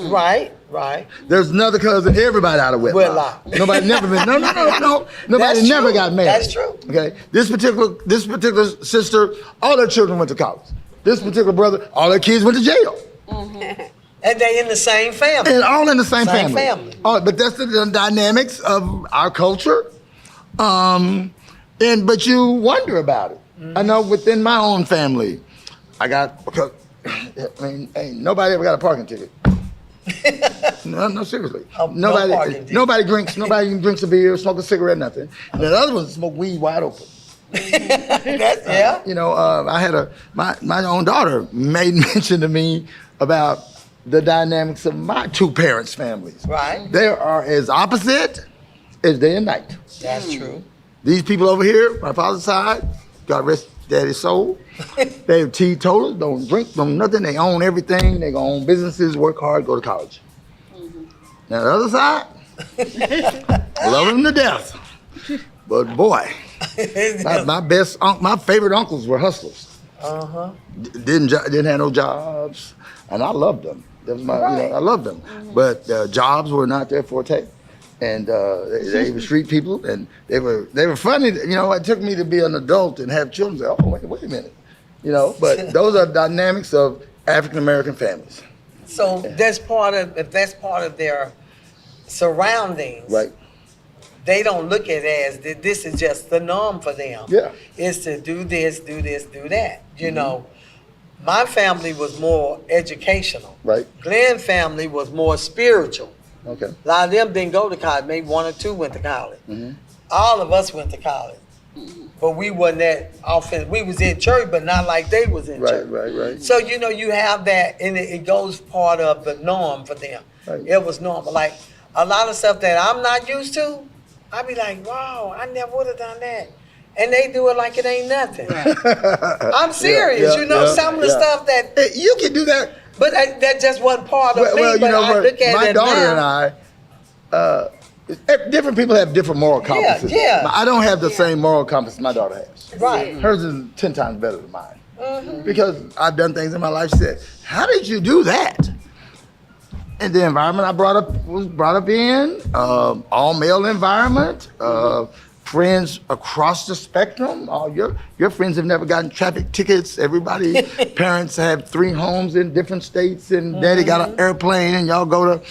[SPEAKER 1] Right, right.
[SPEAKER 4] There's another cousin, everybody out of wedlock. Nobody never been, no. Nobody
[SPEAKER 1] That's
[SPEAKER 4] never
[SPEAKER 1] true.
[SPEAKER 4] got married.
[SPEAKER 1] That's true.
[SPEAKER 4] Okay, this particular sister, all their children went to college. This particular brother, all their kids went to jail.
[SPEAKER 1] And they in the same family.
[SPEAKER 4] And all in the same family.
[SPEAKER 1] family.
[SPEAKER 4] Oh, but that's the dynamics of our culture. But you wonder about it. I know within my own family, because ain't nobody ever got a parking ticket. No, seriously. Nobody drinks a beer, smoke a cigarette, nothing. And the other ones smoke weed wide open.
[SPEAKER 1] Yeah.
[SPEAKER 4] I had my own daughter made mention to me about the dynamics of my two parents' families.
[SPEAKER 1] Right.
[SPEAKER 4] They are as opposite as day and night.
[SPEAKER 1] That's true.
[SPEAKER 4] These people over here, my father's side, God rest daddy's soul, they're teetotalers, don't drink, don't nothing. They own everything. They gonna own businesses, work hard, go to college. Now the other side, I love them to death. But boy, my favorite uncles were hustlers. Didn't have no jobs, and I loved them. That was I loved them. But jobs were not their forte, and they were street people, and they were funny. It took me to be an adult and have children. Say, oh, wait a minute, But those are dynamics of African American families.
[SPEAKER 1] So that's part of their surroundings.
[SPEAKER 4] Right.
[SPEAKER 1] They don't look at it as this is just the norm for them.
[SPEAKER 4] Yeah.
[SPEAKER 1] It's to do this, do this, do that. My family was more educational.
[SPEAKER 4] Right.
[SPEAKER 1] Glenn's family was more spiritual.
[SPEAKER 4] Okay.
[SPEAKER 1] A lot of them didn't go to college. Maybe one or two went to college. All of us went to college. But we wasn't that often. We was in church, but not like they was in church.
[SPEAKER 4] Right.
[SPEAKER 1] So, you have that, and it goes part of the norm for them.
[SPEAKER 4] Right.
[SPEAKER 1] It was normal. Like, a lot of stuff that I'm not used to, I be like, wow, I never would have done that. And they do it like it ain't nothing. I'm serious. Some of the stuff that...
[SPEAKER 4] Hey, you can do that.
[SPEAKER 1] But that just wasn't part of me.
[SPEAKER 4] Well,
[SPEAKER 1] but I look at
[SPEAKER 4] my
[SPEAKER 1] it
[SPEAKER 4] daughter
[SPEAKER 1] now.
[SPEAKER 4] and I, different people have different moral compasses.
[SPEAKER 1] Yeah.
[SPEAKER 4] I don't have the same moral compass my daughter has.
[SPEAKER 1] Right.
[SPEAKER 4] Hers is 10 times better than mine. Because I've done things in my life. She said, how did you do that? And the environment I was brought up in, all male environment, friends across the spectrum. All your friends have never gotten traffic tickets. Everybody, parents have 3 homes in different states, and daddy got an airplane, and y'all go to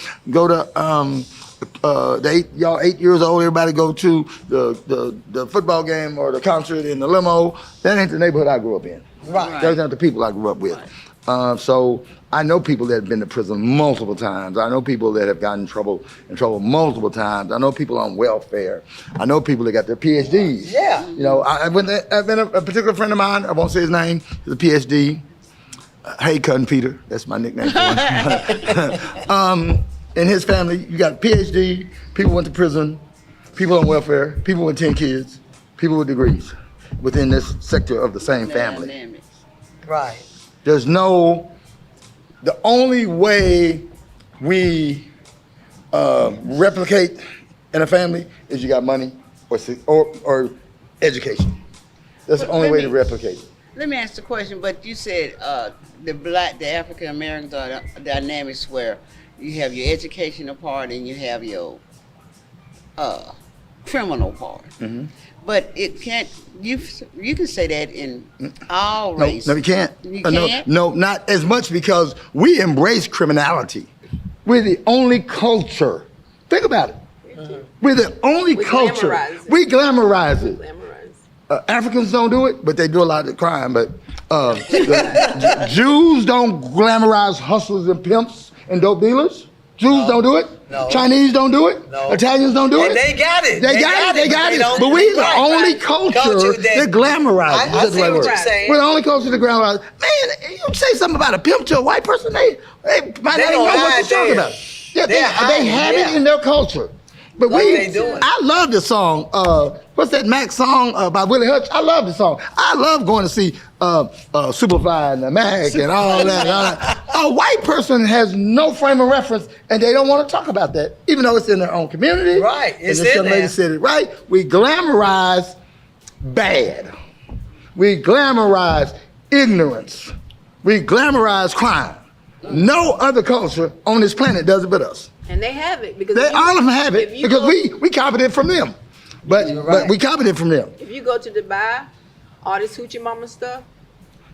[SPEAKER 4] y'all 8 years old. Everybody go to the football game or the concert in the limo. That ain't the neighborhood I grew up in.
[SPEAKER 1] Right.
[SPEAKER 4] Those aren't the people I grew up with. So I know people that have been to prison multiple times. I know people that have gotten in trouble multiple times. I know people on welfare. I know people that got their PhDs.
[SPEAKER 1] Yeah.
[SPEAKER 4] I've been a particular friend of mine. I won't say his name. He's a PhD. Hey, Cousin Peter. That's my nickname for him. In his family, you got a PhD. People went to prison. People on welfare. People with 10 kids. People with degrees within this sector of the same family.
[SPEAKER 1] Right.
[SPEAKER 4] The only way we replicate in a family is you got money or education. That's the only way to replicate it.
[SPEAKER 2] Let me ask the question, but you said the African Americans are dynamics where you have your educational part and you have your criminal part. But it can't. You can say that in all races.
[SPEAKER 4] No, you can't.
[SPEAKER 2] You can't?
[SPEAKER 4] No, not as much because we embrace criminality. We're the only culture. Think about it. We're the only culture. We glamorize it. Africans don't do it, but they do a lot of crime. But Jews don't glamorize hustlers and pimps and dope dealers. Jews don't do it.
[SPEAKER 1] No.
[SPEAKER 4] Chinese don't do it.
[SPEAKER 1] No.
[SPEAKER 4] Italians don't do it.
[SPEAKER 1] And they got it.
[SPEAKER 4] They got it. But we're the only culture that glamorizes.
[SPEAKER 1] I see what you're saying.
[SPEAKER 4] We're the only culture that glamorizes. Man, you say something about a pimp to a white person, they might not even know what you're talking about. Yeah, they have it in their culture. But I love the song. What's that Mac song by Willie Hutch? I love the song. I love going to see Superfly and the Mac and all that. A white person has no frame of reference, and they don't want to talk about that, even though it's in their own community.
[SPEAKER 1] Right, it's
[SPEAKER 4] and
[SPEAKER 1] in there.
[SPEAKER 4] Lady said it right. We glamorize bad. We glamorize ignorance. We glamorize crime. No other culture on this planet does it but us.
[SPEAKER 3] And they have it because
[SPEAKER 4] All of them have it
[SPEAKER 3] if you
[SPEAKER 4] because
[SPEAKER 3] go-
[SPEAKER 4] we copied it from them. But we copied it from them.
[SPEAKER 3] If you go to Dubai, all this hoochie mama stuff,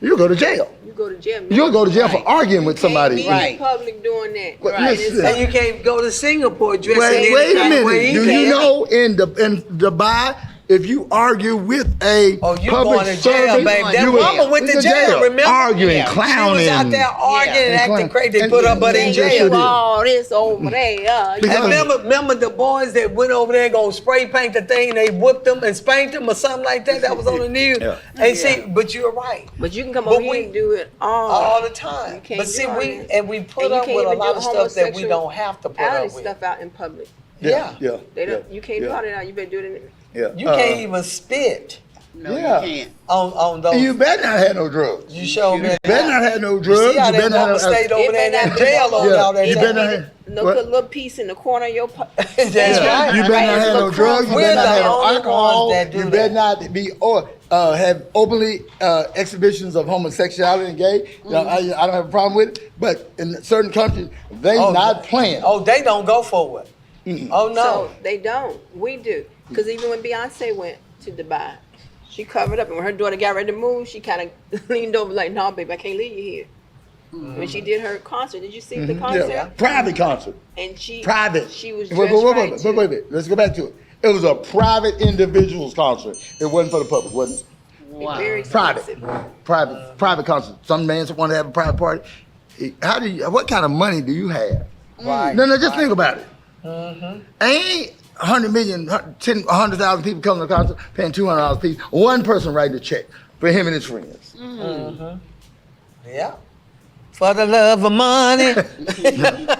[SPEAKER 4] You go to jail.
[SPEAKER 3] you go to jail.
[SPEAKER 4] You'll go to jail
[SPEAKER 2] Right.
[SPEAKER 4] for arguing with somebody.
[SPEAKER 3] Can't be
[SPEAKER 2] Right.
[SPEAKER 3] in public doing that.
[SPEAKER 4] Well,
[SPEAKER 3] Right.
[SPEAKER 4] listen.
[SPEAKER 1] And you can't go to Singapore dressing
[SPEAKER 4] Wait a
[SPEAKER 1] any kind of way
[SPEAKER 4] minute. Do
[SPEAKER 1] either.
[SPEAKER 4] you know in Dubai, if you argue with a
[SPEAKER 1] Oh, you
[SPEAKER 4] public
[SPEAKER 1] going to jail,
[SPEAKER 4] servant,
[SPEAKER 1] baby. That
[SPEAKER 4] you
[SPEAKER 1] woman went
[SPEAKER 4] in
[SPEAKER 1] to jail, remember?
[SPEAKER 4] Arguing,
[SPEAKER 2] Yeah.
[SPEAKER 4] clowning.
[SPEAKER 1] She was out there arguing and acting
[SPEAKER 4] clown.
[SPEAKER 1] crazy. They
[SPEAKER 4] And-
[SPEAKER 1] put her butt in
[SPEAKER 4] and-
[SPEAKER 1] jail.
[SPEAKER 4] and-
[SPEAKER 3] all this over there.
[SPEAKER 4] Because-
[SPEAKER 1] And remember the boys that went over there and gonna spray paint the thing and they whooped them and spanked them or something like that? That was on the news.
[SPEAKER 4] Yeah.
[SPEAKER 1] And see, but you're right.
[SPEAKER 3] But you can come
[SPEAKER 1] But
[SPEAKER 3] over here and do it
[SPEAKER 1] All the time.
[SPEAKER 3] You can't
[SPEAKER 1] But
[SPEAKER 3] do
[SPEAKER 1] see,
[SPEAKER 3] all
[SPEAKER 1] we
[SPEAKER 3] that.
[SPEAKER 1] we put
[SPEAKER 3] And you
[SPEAKER 1] up
[SPEAKER 3] can't
[SPEAKER 1] with a
[SPEAKER 3] even
[SPEAKER 1] lot
[SPEAKER 3] do
[SPEAKER 1] of stuff that we
[SPEAKER 3] homosexual
[SPEAKER 1] don't have to put up with.
[SPEAKER 3] stuff out in public.
[SPEAKER 1] Yeah.
[SPEAKER 4] Yeah.
[SPEAKER 3] They don't.
[SPEAKER 4] yeah,
[SPEAKER 3] You can't
[SPEAKER 4] yeah,
[SPEAKER 3] do all that out. You better do it in.
[SPEAKER 4] Yeah.
[SPEAKER 1] You can't even spit
[SPEAKER 2] No,
[SPEAKER 4] Yeah.
[SPEAKER 2] you can't.
[SPEAKER 1] on those.
[SPEAKER 4] You better not have no drugs.
[SPEAKER 1] You show me.
[SPEAKER 4] better not have no
[SPEAKER 1] You
[SPEAKER 4] drugs.
[SPEAKER 1] see how
[SPEAKER 4] You better
[SPEAKER 1] that
[SPEAKER 4] not
[SPEAKER 1] woman
[SPEAKER 4] have.
[SPEAKER 1] stayed over
[SPEAKER 3] It
[SPEAKER 1] there in
[SPEAKER 3] better
[SPEAKER 1] that
[SPEAKER 3] not be
[SPEAKER 1] jail
[SPEAKER 3] no-
[SPEAKER 1] on all that
[SPEAKER 4] You
[SPEAKER 1] time.
[SPEAKER 4] better not have.
[SPEAKER 3] No
[SPEAKER 4] what?
[SPEAKER 3] good little piece in the corner of your.
[SPEAKER 1] That's
[SPEAKER 4] Yeah.
[SPEAKER 1] right.
[SPEAKER 4] You better not have no drugs. You
[SPEAKER 1] We're
[SPEAKER 4] better not
[SPEAKER 1] the
[SPEAKER 4] have no
[SPEAKER 1] only
[SPEAKER 4] alcohol.
[SPEAKER 1] ones that do
[SPEAKER 4] You
[SPEAKER 1] that.
[SPEAKER 4] better not be or have openly exhibitions of homosexuality and gay. Now, I don't have a problem with it. But in certain countries, they
[SPEAKER 1] Oh,
[SPEAKER 4] not playing.
[SPEAKER 1] Oh, they don't go for it. Oh no.
[SPEAKER 3] So they don't. We do. Because even when Beyonce went to Dubai, she covered up, and when her daughter got ready to move, she kind of leaned over like, "No, baby, I can't leave you here." When she did her concert, did you see the concert?
[SPEAKER 4] Yeah. Private concert.
[SPEAKER 3] And she
[SPEAKER 4] Private.
[SPEAKER 3] She was
[SPEAKER 4] Wait,
[SPEAKER 3] dressed
[SPEAKER 4] wait, wait,
[SPEAKER 3] right
[SPEAKER 4] wait,
[SPEAKER 3] too.
[SPEAKER 4] wait, wait. Let's go back to it. It was a private individual's concert. It wasn't for the public, wasn't it?
[SPEAKER 2] Wow.
[SPEAKER 3] Very
[SPEAKER 4] Private.
[SPEAKER 3] expensive.
[SPEAKER 4] Private concert. Some man want to have a private party. How do you? What kind of money do you have?
[SPEAKER 1] Right.
[SPEAKER 4] No, just think about it. Ain't 100 million, 100,000 people coming to the concert, paying $200 a piece. One person writing a check for him and his friends.
[SPEAKER 1] Yeah. For the love of money.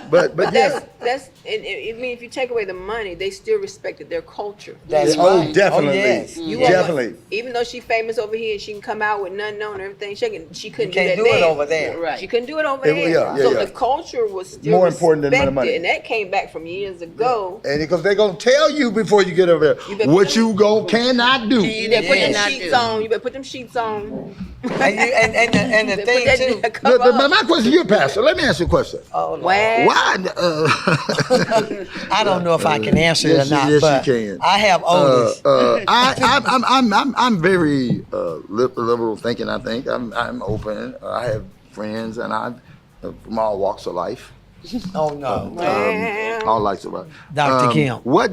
[SPEAKER 4] But yeah.
[SPEAKER 3] That's and I mean, if you take away the money, they still respected their culture.
[SPEAKER 1] That's
[SPEAKER 4] Oh,
[SPEAKER 1] right.
[SPEAKER 4] definitely.
[SPEAKER 1] Oh, yes.
[SPEAKER 3] You
[SPEAKER 4] Definitely.
[SPEAKER 3] want- even though she's famous over here, and she can come out with nothing on and everything. She couldn't
[SPEAKER 1] You can't
[SPEAKER 3] do
[SPEAKER 1] do
[SPEAKER 3] that
[SPEAKER 1] it
[SPEAKER 3] there.
[SPEAKER 1] over there.
[SPEAKER 2] Right.
[SPEAKER 3] She couldn't do it over
[SPEAKER 4] It-
[SPEAKER 3] there.
[SPEAKER 4] yeah,
[SPEAKER 3] So
[SPEAKER 4] yeah.
[SPEAKER 3] the culture was still
[SPEAKER 4] More important than the
[SPEAKER 3] respected,
[SPEAKER 4] money.
[SPEAKER 3] and that came back from years ago.
[SPEAKER 4] And because they're going to tell you before you get over there
[SPEAKER 3] better
[SPEAKER 4] what
[SPEAKER 3] put
[SPEAKER 4] you cannot do.
[SPEAKER 3] You better put them
[SPEAKER 2] Yeah.
[SPEAKER 3] sheets on. You better put them sheets on.
[SPEAKER 1] And the
[SPEAKER 3] Put
[SPEAKER 1] thing
[SPEAKER 3] that
[SPEAKER 1] too.
[SPEAKER 3] cover
[SPEAKER 4] But
[SPEAKER 3] up.
[SPEAKER 4] my question, you're a pastor. Let me ask you a question.
[SPEAKER 1] Oh, Lord.
[SPEAKER 3] Why?
[SPEAKER 4] Why?
[SPEAKER 1] I don't know if I can answer it
[SPEAKER 4] Yes,
[SPEAKER 1] or not,
[SPEAKER 4] yes,
[SPEAKER 1] but
[SPEAKER 4] you can.
[SPEAKER 1] I have oldest.
[SPEAKER 4] I'm very liberal thinking. I think I'm open. I have friends, and I'm from all walks of life.
[SPEAKER 1] Oh no.
[SPEAKER 4] All likes of life.
[SPEAKER 1] Dr. Kemp.
[SPEAKER 4] What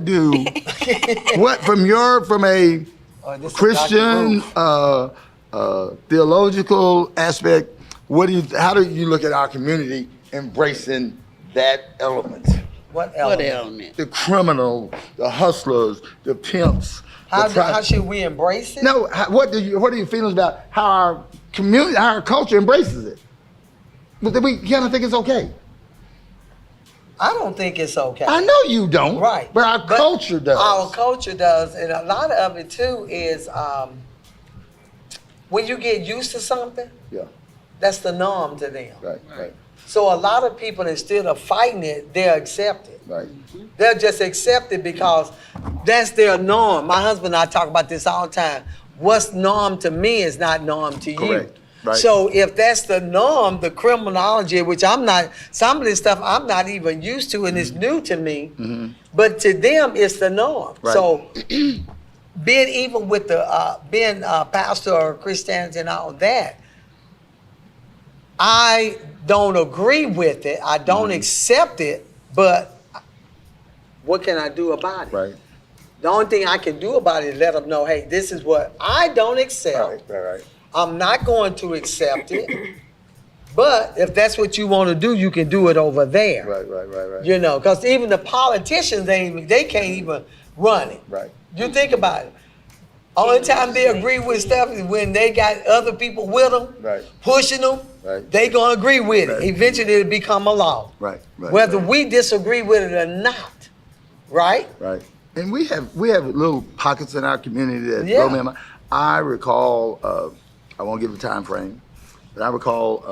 [SPEAKER 4] from a
[SPEAKER 1] Oh, this is Dr.
[SPEAKER 4] Christian
[SPEAKER 1] Ruth.
[SPEAKER 4] theological aspect? How do you look at our community embracing that element?
[SPEAKER 1] What
[SPEAKER 2] What
[SPEAKER 1] element?
[SPEAKER 2] element?
[SPEAKER 4] The criminal, the hustlers, the pimps.
[SPEAKER 1] How should we embrace it?
[SPEAKER 4] No, what are your feelings about how our community, how our culture embraces it? But then we kind of think it's okay.
[SPEAKER 1] I don't think it's okay.
[SPEAKER 4] I know you don't,
[SPEAKER 1] Right.
[SPEAKER 4] But our culture does.
[SPEAKER 1] Our culture does, and a lot of it too is when you get used to something,
[SPEAKER 4] Yeah,
[SPEAKER 1] that's the norm to them.
[SPEAKER 4] right.
[SPEAKER 1] So a lot of people, instead of fighting it, they'll accept it.
[SPEAKER 4] Right.
[SPEAKER 1] They'll just accept it because that's their norm. My husband and I talk about this all the time. What's norm to me is not norm to you.
[SPEAKER 4] Correct. Right.
[SPEAKER 1] So if that's the norm, the criminology, which some of this stuff I'm not even used to and it's new to me, but to them it's the norm.
[SPEAKER 4] Right.
[SPEAKER 1] So being even with the being a pastor or Christianity and all that, I don't agree with it. I don't accept it, but what can I do about it?
[SPEAKER 4] Right.
[SPEAKER 1] The only thing I can do about it is let them know, hey, this is what I don't accept.
[SPEAKER 4] Right.
[SPEAKER 1] I'm not going to accept it. But if that's what you want to do, you can do it over there.
[SPEAKER 4] Right.
[SPEAKER 1] You know, because even the politicians, they can't even run it.
[SPEAKER 4] Right.
[SPEAKER 1] You think about it. Only time they agree with stuff is when they got other people with them,
[SPEAKER 4] Right.
[SPEAKER 1] pushing them.
[SPEAKER 4] Right.
[SPEAKER 1] They gonna agree with it.
[SPEAKER 4] Right.
[SPEAKER 1] Eventually, it'll become a law.
[SPEAKER 4] Right.
[SPEAKER 1] Whether we disagree with it or not, right?
[SPEAKER 4] Right. And we have little pockets in our community that
[SPEAKER 1] Yeah.
[SPEAKER 4] blow me mind. I recall, I won't give a time frame, but I recall,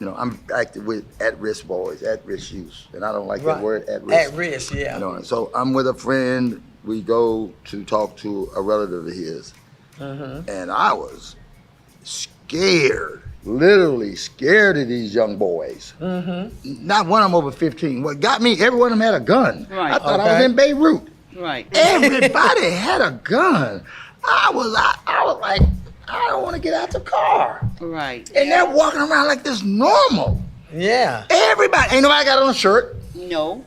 [SPEAKER 4] I'm active with at-risk boys, at-risk youth, and I don't like that word, at-risk.
[SPEAKER 1] At risk, yeah.
[SPEAKER 4] You know, so I'm with a friend. We go to talk to a relative of his, and I was scared. literally scared of these young boys. Not one of them over 15. What got me, every one of them had a gun.
[SPEAKER 2] Right.
[SPEAKER 4] I thought I was
[SPEAKER 1] Okay.
[SPEAKER 4] in Beirut.
[SPEAKER 2] Right.
[SPEAKER 4] Everybody had a gun. I was like, I don't want to get out the car.
[SPEAKER 2] Right.
[SPEAKER 4] And they're walking around like this normal.
[SPEAKER 1] Yeah.
[SPEAKER 4] Everybody, ain't nobody got on a shirt.
[SPEAKER 2] No.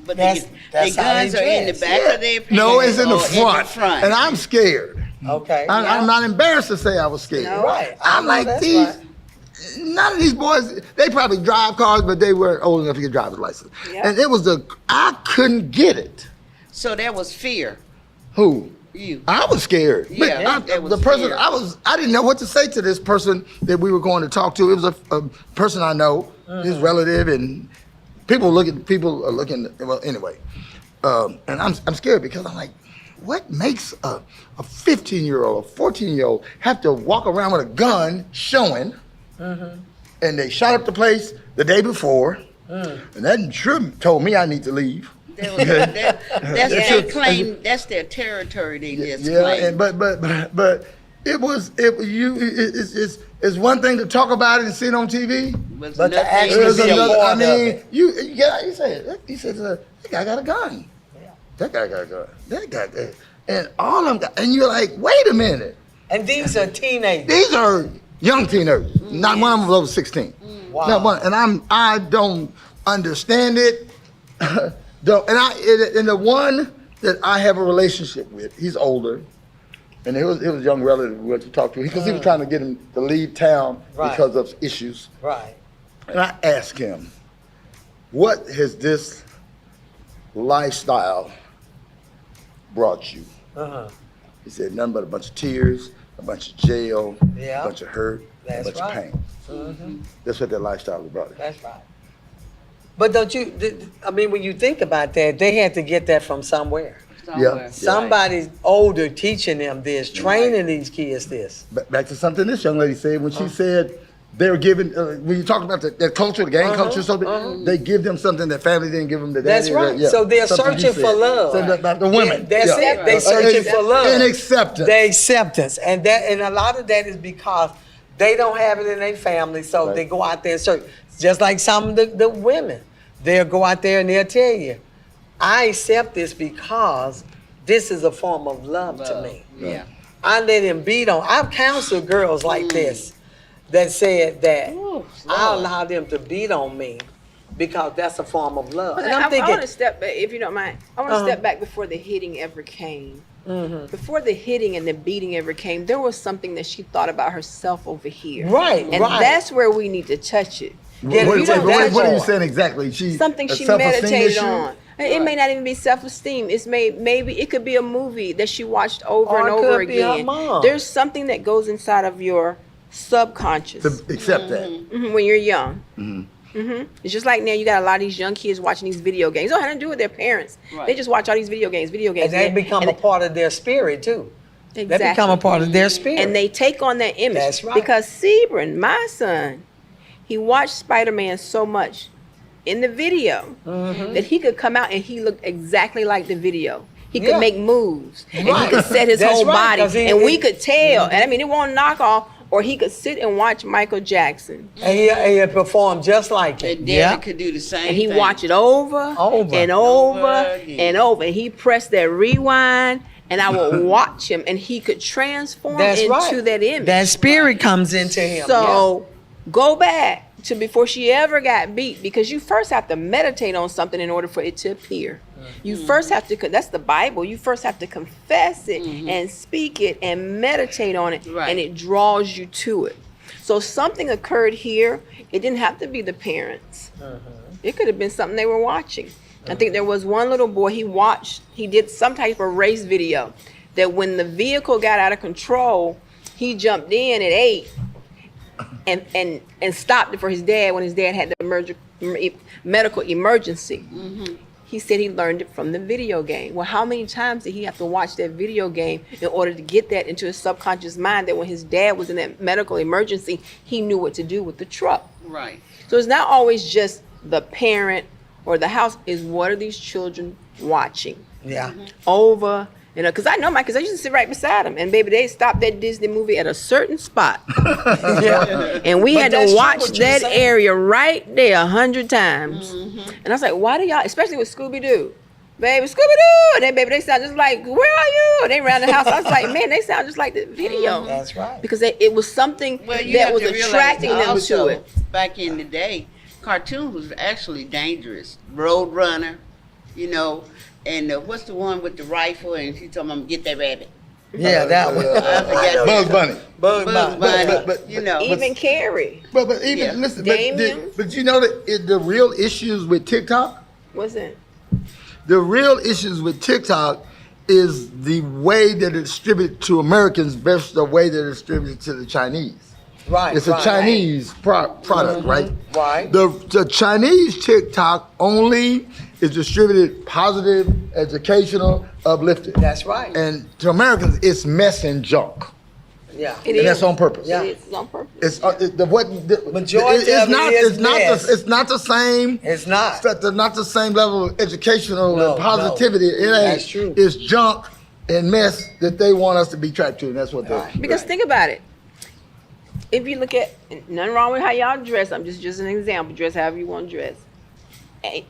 [SPEAKER 2] But
[SPEAKER 1] That's
[SPEAKER 2] their
[SPEAKER 1] how they
[SPEAKER 2] guns are in the
[SPEAKER 1] dress.
[SPEAKER 2] back of their pants.
[SPEAKER 4] No, it's in the
[SPEAKER 2] or
[SPEAKER 4] front. And I'm scared.
[SPEAKER 1] Okay.
[SPEAKER 4] I'm not embarrassed to say I was scared.
[SPEAKER 3] No.
[SPEAKER 1] Right.
[SPEAKER 4] I'm like,
[SPEAKER 1] That's
[SPEAKER 4] these,
[SPEAKER 1] right.
[SPEAKER 4] none of these boys, they probably drive cars, but they weren't old enough to get driver's license.
[SPEAKER 3] Yeah.
[SPEAKER 4] And it was I couldn't get it.
[SPEAKER 2] So there was fear.
[SPEAKER 4] Who?
[SPEAKER 2] You.
[SPEAKER 4] I was scared. But
[SPEAKER 2] Yeah, that was
[SPEAKER 4] the person,
[SPEAKER 2] fear.
[SPEAKER 4] I didn't know what to say to this person that we were going to talk to. It was a person I know, his relative, and people are looking, well, anyway. And I'm scared because I'm like, what makes a 15-year-old, a 14-year-old have to walk around with a gun showing, and they shot up the place the day before, and that sure told me I need to leave.
[SPEAKER 2] That's their claim. That's their territory. They just claim.
[SPEAKER 4] And, but it's one thing to talk about it and see it on TV.
[SPEAKER 2] Was
[SPEAKER 1] But to
[SPEAKER 2] nothing-
[SPEAKER 1] actually
[SPEAKER 4] There's
[SPEAKER 1] be a
[SPEAKER 4] another.
[SPEAKER 1] part
[SPEAKER 4] I
[SPEAKER 1] of
[SPEAKER 4] mean,
[SPEAKER 1] it.
[SPEAKER 4] he said, that guy got a gun. That guy got a gun. That guy, and all of them got, and you're like, wait a minute.
[SPEAKER 1] And these are teenagers.
[SPEAKER 4] These are young teenagers. Not one of them was over 16.
[SPEAKER 1] Wow.
[SPEAKER 4] Not one. And I don't understand it. And the one that I have a relationship with, he's older, and it was a young relative we went to talk to because he was trying to get him to leave town
[SPEAKER 1] Right.
[SPEAKER 4] because of issues.
[SPEAKER 1] Right.
[SPEAKER 4] And I asked him, what has this lifestyle brought you?
[SPEAKER 1] Uh-huh.
[SPEAKER 4] He said, nothing but a bunch of tears, a bunch of jail,
[SPEAKER 1] Yeah.
[SPEAKER 4] a bunch of hurt,
[SPEAKER 1] That's
[SPEAKER 4] a bunch
[SPEAKER 1] right.
[SPEAKER 4] of pain. That's what that lifestyle has brought him.
[SPEAKER 1] That's right. But don't you, I mean, when you think about that, they had to get that from somewhere.
[SPEAKER 2] somewhere.
[SPEAKER 1] Somebody's older teaching them this, training these kids this.
[SPEAKER 4] Back to something this young lady said when she said they were given, when you talk about the culture, the gang culture, something, they give them something that family didn't give them.
[SPEAKER 1] That's right. So they're
[SPEAKER 4] Something you
[SPEAKER 1] searching for
[SPEAKER 4] said.
[SPEAKER 1] love.
[SPEAKER 4] So the women.
[SPEAKER 1] That's
[SPEAKER 4] yeah.
[SPEAKER 1] it. They searching for love.
[SPEAKER 4] And acceptance.
[SPEAKER 1] The acceptance. And a lot of that is because they don't have it in their family, so
[SPEAKER 4] Right.
[SPEAKER 1] they go out there and search. Just like some of the women. They'll go out there and they'll tell you, I accept this because this is a form of love to me.
[SPEAKER 2] Yeah.
[SPEAKER 1] I let him beat on. I've counseled girls like this that said that
[SPEAKER 2] Ooh,
[SPEAKER 1] I
[SPEAKER 2] Lord.
[SPEAKER 1] allow them to beat on me because that's a form of love.
[SPEAKER 3] But
[SPEAKER 1] And
[SPEAKER 3] I
[SPEAKER 1] I'm thinking,
[SPEAKER 3] want to step back, if you don't mind. I want to step back before the hitting ever came. Before the hitting and the beating ever came, there was something that she thought about herself over here.
[SPEAKER 1] Right,
[SPEAKER 3] And
[SPEAKER 1] right.
[SPEAKER 3] that's where we need to touch it.
[SPEAKER 1] Get
[SPEAKER 4] What
[SPEAKER 1] it from that
[SPEAKER 4] are you
[SPEAKER 1] part.
[SPEAKER 4] saying exactly?
[SPEAKER 3] Something
[SPEAKER 4] a
[SPEAKER 3] she
[SPEAKER 4] self-esteem
[SPEAKER 3] meditated
[SPEAKER 4] issue?
[SPEAKER 3] on. It may not even be self-esteem. It's maybe it could be a movie that she watched over
[SPEAKER 1] Or
[SPEAKER 3] and
[SPEAKER 1] it
[SPEAKER 3] over
[SPEAKER 1] could be her
[SPEAKER 3] again.
[SPEAKER 1] mom.
[SPEAKER 3] There's something that goes inside of your subconscious
[SPEAKER 4] To accept that.
[SPEAKER 3] when you're young. It's just like now you got a lot of these young kids watching these video games. It don't have to do with their parents.
[SPEAKER 2] Right.
[SPEAKER 3] They just watch all these video games.
[SPEAKER 1] and they become a part of their spirit too. They become a part of their spirit.
[SPEAKER 3] And they take on that image.
[SPEAKER 1] That's right.
[SPEAKER 3] Because Sebron, my son, he watched Spider-Man so much in the video that he could come out and he looked exactly like the video. He could
[SPEAKER 1] Yeah.
[SPEAKER 3] make moves and he
[SPEAKER 1] Right.
[SPEAKER 3] could set his
[SPEAKER 1] That's
[SPEAKER 3] whole
[SPEAKER 1] right,
[SPEAKER 3] body.
[SPEAKER 1] 'cause
[SPEAKER 3] And we could tell. And I mean, it won't knock off. Or he could sit and watch Michael Jackson.
[SPEAKER 1] and he performed just like it.
[SPEAKER 2] And Daddy could do the same
[SPEAKER 3] And he
[SPEAKER 2] thing.
[SPEAKER 3] watch it over,
[SPEAKER 1] Over.
[SPEAKER 3] and over
[SPEAKER 2] Over
[SPEAKER 3] and over. And he pressed that rewind, and I would watch him, and he could transform
[SPEAKER 1] That's
[SPEAKER 3] into
[SPEAKER 1] right.
[SPEAKER 3] that image.
[SPEAKER 1] That spirit comes into him.
[SPEAKER 3] So go back to before she ever got beat, because you first have to meditate on something in order for it to appear. You first have to, that's the Bible, you first have to confess it and speak it and meditate on it,
[SPEAKER 2] Right.
[SPEAKER 3] and it draws you to it. So something occurred here. It didn't have to be the parents. It could have been something they were watching. I think there was one little boy, he did some type of race video that when the vehicle got out of control, he jumped in at 8 and stopped it for his dad when his dad had the medical emergency. He said he learned it from the video game. Well, how many times did he have to watch that video game in order to get that into his subconscious mind that when his dad was in that medical emergency, he knew what to do with the truck?
[SPEAKER 2] Right.
[SPEAKER 3] So it's not always just the parent or the house, is what are these children watching
[SPEAKER 1] Yeah.
[SPEAKER 3] over You know, because I know because I used to sit right beside them, and baby, they stopped that Disney movie at a certain spot,
[SPEAKER 1] Yeah.
[SPEAKER 3] and we
[SPEAKER 1] But
[SPEAKER 3] had
[SPEAKER 1] that's
[SPEAKER 3] to
[SPEAKER 1] true
[SPEAKER 3] watch
[SPEAKER 1] what you're
[SPEAKER 3] that
[SPEAKER 1] saying.
[SPEAKER 3] area right there 100 times. And I was like, why do y'all, especially with Scooby Doo, baby, Scooby Doo, and then baby, they sound just like, where are you? And they around the house. I was like, man, they sound just like the video.
[SPEAKER 1] That's right.
[SPEAKER 3] Because it was something
[SPEAKER 2] Well, you
[SPEAKER 3] that
[SPEAKER 2] have
[SPEAKER 3] was
[SPEAKER 2] to realize
[SPEAKER 3] attracting them
[SPEAKER 2] also,
[SPEAKER 3] to it.
[SPEAKER 2] back in the day, cartoons was actually dangerous. Roadrunner, you know, and what's the one with the rifle? And she told him, "Get that rabbit."
[SPEAKER 1] Yeah, that one.
[SPEAKER 2] I forgot.
[SPEAKER 4] Bugs Bunny.
[SPEAKER 1] Bug
[SPEAKER 2] Bugs
[SPEAKER 1] Bunny.
[SPEAKER 2] Bunny,
[SPEAKER 4] but-
[SPEAKER 2] you know.
[SPEAKER 3] Even Carrie,
[SPEAKER 4] But even
[SPEAKER 2] Yeah.
[SPEAKER 4] listen,
[SPEAKER 3] Damien.
[SPEAKER 4] but you know that the real issues with TikTok,
[SPEAKER 3] what's it?
[SPEAKER 4] the real issues with TikTok is the way that it's distributed to Americans versus the way that it's distributed to the Chinese.
[SPEAKER 1] Right.
[SPEAKER 4] It's
[SPEAKER 1] right.
[SPEAKER 4] a Chinese product, right?
[SPEAKER 1] Right.
[SPEAKER 4] The Chinese TikTok only is distributed positive, educational, uplifted.
[SPEAKER 1] That's right.
[SPEAKER 4] And to Americans, it's mess and junk,
[SPEAKER 1] Yeah.
[SPEAKER 3] It
[SPEAKER 4] and that's
[SPEAKER 3] is.
[SPEAKER 4] on purpose.
[SPEAKER 1] Yeah.
[SPEAKER 3] It is on purpose.
[SPEAKER 4] It's the
[SPEAKER 1] Majority of it is mess.
[SPEAKER 4] it's not the same.
[SPEAKER 1] It's not.
[SPEAKER 4] Not the same level of educational
[SPEAKER 1] No,
[SPEAKER 4] and positivity. It ain't.
[SPEAKER 1] That's true.
[SPEAKER 4] It's junk and mess that they want us to be tracked to, and that's what they're.
[SPEAKER 3] Because think about it. If you look at, nothing wrong with how y'all dress. I'm just an example. Dress however you want to dress. Hey,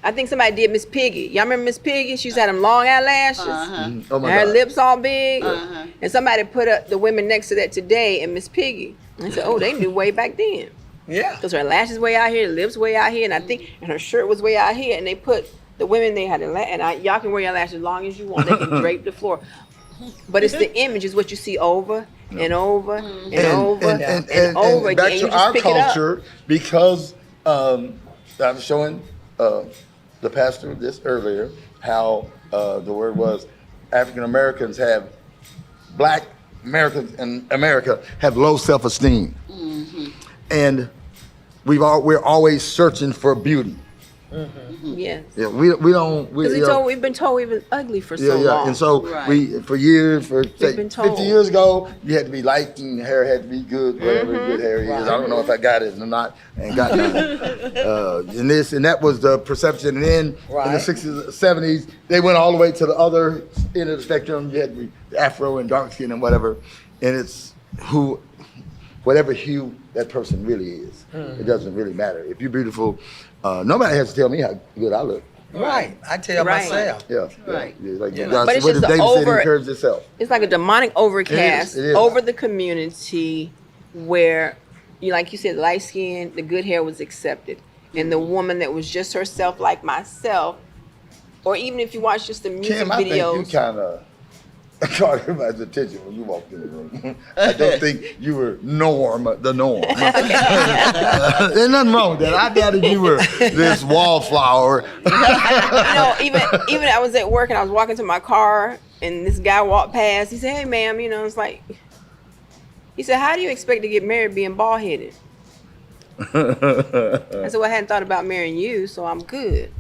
[SPEAKER 3] I think somebody did Miss Piggy. Y'all remember Miss Piggy? She used to have them long eyelashes.
[SPEAKER 4] Oh my
[SPEAKER 3] And her
[SPEAKER 4] God.
[SPEAKER 3] lips all big.
[SPEAKER 2] Uh-huh.
[SPEAKER 3] And somebody put up the women next to that today and Miss Piggy. And I said, oh, they knew way back then.
[SPEAKER 1] Yeah.
[SPEAKER 3] Because her lashes way out here, lips way out here, and I think, and her shirt was way out here. And they put the women, they had y'all can wear your lashes as long as you want. They can drape the floor. But it's the image, is what you see over and over and over and over again.
[SPEAKER 4] Back
[SPEAKER 3] You
[SPEAKER 4] to
[SPEAKER 3] just
[SPEAKER 4] our
[SPEAKER 3] pick it up.
[SPEAKER 4] culture, because I was showing the pastor this earlier how the word was African Americans have Black Americans in America have low self-esteem, and we're always searching for beauty.
[SPEAKER 3] Yes.
[SPEAKER 4] Yeah, we don't.
[SPEAKER 3] Because
[SPEAKER 4] you know,
[SPEAKER 3] we've been told we've been ugly for so long.
[SPEAKER 4] And so
[SPEAKER 2] Right.
[SPEAKER 4] we, for years, for say,
[SPEAKER 3] been told.
[SPEAKER 4] 50 years ago, you had to be light and hair had to be good, whatever good hair is. I don't know if I got it or not, and got none. And this and that was the perception. And then in the
[SPEAKER 1] Right.
[SPEAKER 4] 60s, 70s, they went all the way to the other end of the spectrum. You had to be Afro and dark skin and whatever. And it's whatever hue that person really is. It doesn't really matter. If you're beautiful, nobody has to tell me how good I look.
[SPEAKER 1] Right. I tell
[SPEAKER 3] Right.
[SPEAKER 1] myself.
[SPEAKER 4] Yeah.
[SPEAKER 2] Right.
[SPEAKER 4] Yeah, like
[SPEAKER 1] You know.
[SPEAKER 4] God
[SPEAKER 3] But
[SPEAKER 4] said,
[SPEAKER 3] it's
[SPEAKER 4] what
[SPEAKER 3] just
[SPEAKER 4] did
[SPEAKER 3] the
[SPEAKER 4] David said,
[SPEAKER 3] over-
[SPEAKER 4] encourage yourself.
[SPEAKER 3] It's like a demonic overcast
[SPEAKER 4] It is.
[SPEAKER 3] over the community where, like you said, light skin, the good hair was accepted. And the woman that was just herself, like myself, or even if you watch just the music
[SPEAKER 4] Kim, I think you
[SPEAKER 3] videos.
[SPEAKER 4] kind of caught everybody's attention when you walked in the room. I don't think you were the norm. There's nothing wrong with that. I doubted you were this wallflower.
[SPEAKER 3] Even I was at work and I was walking to my car and this guy walked past. He said, "Hey, ma'am," it's like, he said, "How do you expect to get married being bald headed?" I said, "Well, I hadn't thought about marrying you, so I'm good."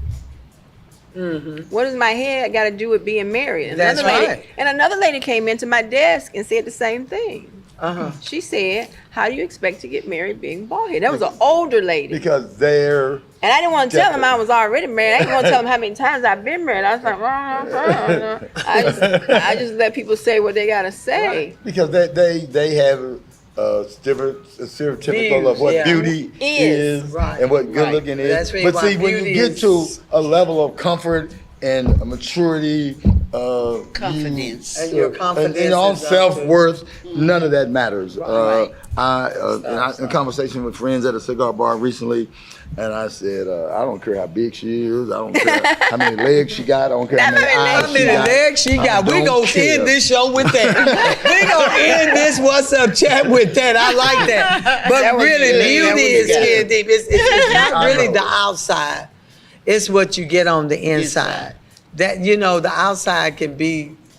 [SPEAKER 3] What does my head got to do with being married?
[SPEAKER 1] That's right.
[SPEAKER 3] And another lady came into my desk and said the same thing.
[SPEAKER 1] Uh-huh.
[SPEAKER 3] She said, "How do you expect to get married being bald headed?" That was an older lady.
[SPEAKER 4] Because they're
[SPEAKER 3] And I didn't want to tell him I was already married. I didn't want to tell him how many times I've been married. I was like, I just let people say what they gotta say.
[SPEAKER 4] because they have stereotypical of what
[SPEAKER 1] Views, yeah.
[SPEAKER 4] beauty is
[SPEAKER 1] Right.
[SPEAKER 4] and what good
[SPEAKER 1] Right.
[SPEAKER 4] looking is.
[SPEAKER 1] That's
[SPEAKER 4] But
[SPEAKER 1] why
[SPEAKER 4] see, when you
[SPEAKER 1] beauty
[SPEAKER 4] get
[SPEAKER 1] is-
[SPEAKER 4] to a level of comfort and a maturity,
[SPEAKER 2] Confidence.
[SPEAKER 1] And your confidence
[SPEAKER 4] and your own
[SPEAKER 1] is up
[SPEAKER 4] self-worth, none of that matters.
[SPEAKER 1] Right.
[SPEAKER 4] In conversation with friends at a cigar bar recently, and I said, I don't care how big she is, I don't care how many legs she got, I don't care how many eyes
[SPEAKER 1] How
[SPEAKER 4] she
[SPEAKER 1] many
[SPEAKER 4] got.
[SPEAKER 1] legs she got?
[SPEAKER 4] I
[SPEAKER 1] We
[SPEAKER 4] don't
[SPEAKER 1] gonna
[SPEAKER 4] care.
[SPEAKER 1] end this show with that. We gonna end this What's Up chat with that. I like that. But
[SPEAKER 3] That was
[SPEAKER 1] really,
[SPEAKER 3] good. That
[SPEAKER 1] beauty
[SPEAKER 3] was
[SPEAKER 1] is
[SPEAKER 3] good.
[SPEAKER 1] skin deep. It's not
[SPEAKER 4] I
[SPEAKER 1] really
[SPEAKER 4] know.
[SPEAKER 1] the outside. It's what you get on the inside. That the outside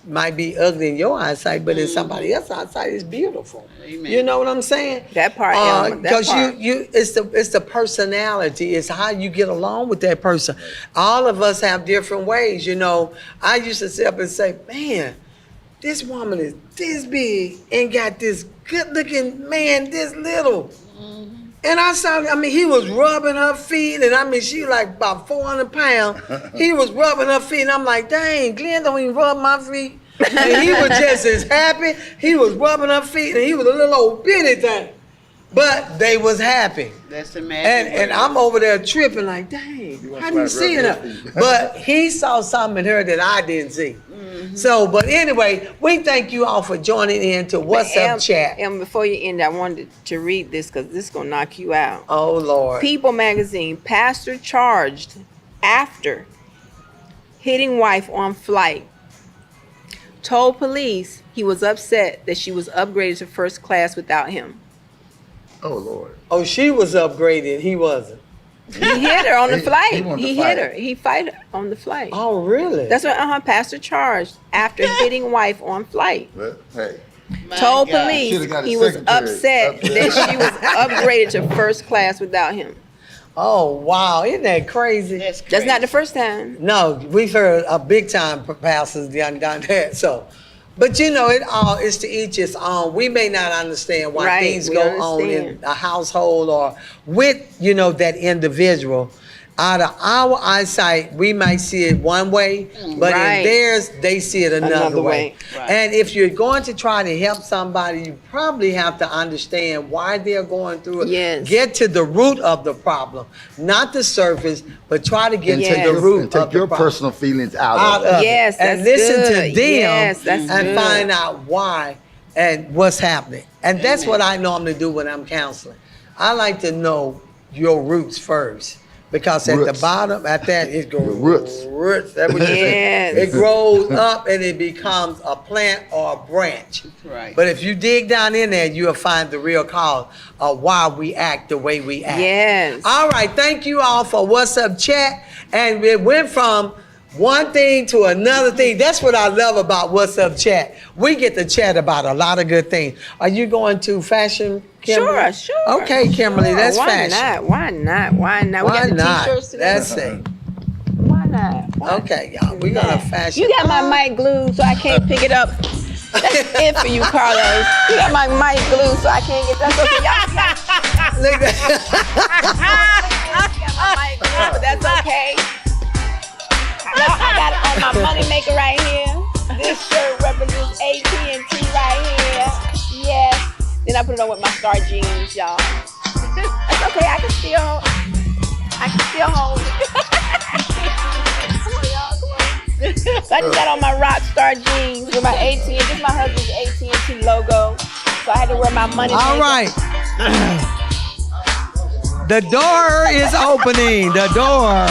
[SPEAKER 1] might be ugly in your eyesight, but in somebody else's eyesight, it's beautiful.
[SPEAKER 2] Amen.
[SPEAKER 1] You know what I'm saying?
[SPEAKER 3] That part, Elma, that
[SPEAKER 1] Because
[SPEAKER 3] part.
[SPEAKER 1] it's the personality. It's how you get along with that person. All of us have different ways. I used to sit up and say, man, this woman is this big and got this good looking man this little. And I saw, he was rubbing her feet, and she was like about 400 pounds. He was rubbing her feet, and I'm like, dang, Glenn don't even rub my feet. And he was just as happy. He was rubbing her feet, and he was a little old bitty thing. But they was happy.
[SPEAKER 2] That's the magic.
[SPEAKER 1] And I'm over there tripping like, dang, how do you see her? But he saw something in her that I didn't see. Mm-hmm. So, but anyway, we thank you all for joining in to What's Up Chat.
[SPEAKER 3] And before you end, I wanted to read this because this is going to knock you out.
[SPEAKER 1] Oh, Lord.
[SPEAKER 3] People magazine, pastor charged after hitting wife on flight. Told police he was upset that she was upgraded to first class without him.
[SPEAKER 4] Oh, Lord.
[SPEAKER 1] Oh, she was upgraded. He wasn't.
[SPEAKER 3] He hit her on the flight.
[SPEAKER 4] He
[SPEAKER 3] Hit her. He fight her on the flight.
[SPEAKER 1] Oh, really?
[SPEAKER 3] That's what pastor charged after hitting wife on flight.
[SPEAKER 4] Well, hey.
[SPEAKER 3] Told
[SPEAKER 2] God.
[SPEAKER 3] police he was upset that she was upgraded to first class without him.
[SPEAKER 1] Oh, wow. Isn't that crazy?
[SPEAKER 2] That's crazy.
[SPEAKER 3] That's not the first time.
[SPEAKER 1] No, we've heard a big time pastors done that. So, but it all is to each his own. We may not understand why things
[SPEAKER 3] we
[SPEAKER 1] go on in a household or with, that individual. Out of our eyesight, we might see it one way, but in theirs, they see it another way.
[SPEAKER 2] Right.
[SPEAKER 1] And if you're going to try to help somebody, you probably have to understand why they're going through it.
[SPEAKER 3] Yes.
[SPEAKER 1] Get to the root of the problem, not the surface, but try to get to the root
[SPEAKER 4] And take
[SPEAKER 1] of the
[SPEAKER 4] your
[SPEAKER 1] problem.
[SPEAKER 4] personal feelings out of it.
[SPEAKER 3] Yes,
[SPEAKER 1] and
[SPEAKER 3] that's
[SPEAKER 1] listen
[SPEAKER 3] good.
[SPEAKER 1] to them
[SPEAKER 3] Yes, that's
[SPEAKER 1] and
[SPEAKER 3] good.
[SPEAKER 1] find out why and what's happening. And that's what I normally do when I'm counseling. I like to know your roots first. Because at the bottom, at that, it goes roots. That's what you
[SPEAKER 3] Yes.
[SPEAKER 1] say. It grows up and it becomes a plant or a branch.
[SPEAKER 2] Right.
[SPEAKER 1] But if you dig down in there, you'll find the real cause of why we act the way we act.
[SPEAKER 3] Yes.
[SPEAKER 1] All right, thank you all for What's Up Chat. And it went from one thing to another thing. That's what I love about What's Up Chat. We get to chat about a lot of good things. Are you going to fashion, Kimberly?
[SPEAKER 3] Sure.
[SPEAKER 1] Okay, Kimberly,
[SPEAKER 3] Sure.
[SPEAKER 1] that's
[SPEAKER 3] Why
[SPEAKER 1] fashion.
[SPEAKER 3] Why not? We got the t-shirts today.
[SPEAKER 1] Let's see.
[SPEAKER 3] Why not? Why
[SPEAKER 1] Okay, y'all, we're gonna fashion.
[SPEAKER 3] You got my mic glued, so I can't pick it up. That's it for you, Carlos. You got my mic glued, so I can't get that. Okay,
[SPEAKER 1] Look at
[SPEAKER 3] you got my mic glued, but that's okay. I got it on my money maker right here. This shirt represents AT&T right here. Yes. Then I put it on with my Star jeans, y'all. That's okay. I can still hold it. Come on, y'all. Come on. So I just got on my rock star jeans with my AT&T. This is my husband's AT&T logo. So I had to wear my money maker.
[SPEAKER 1] all right. The door is opening. The door.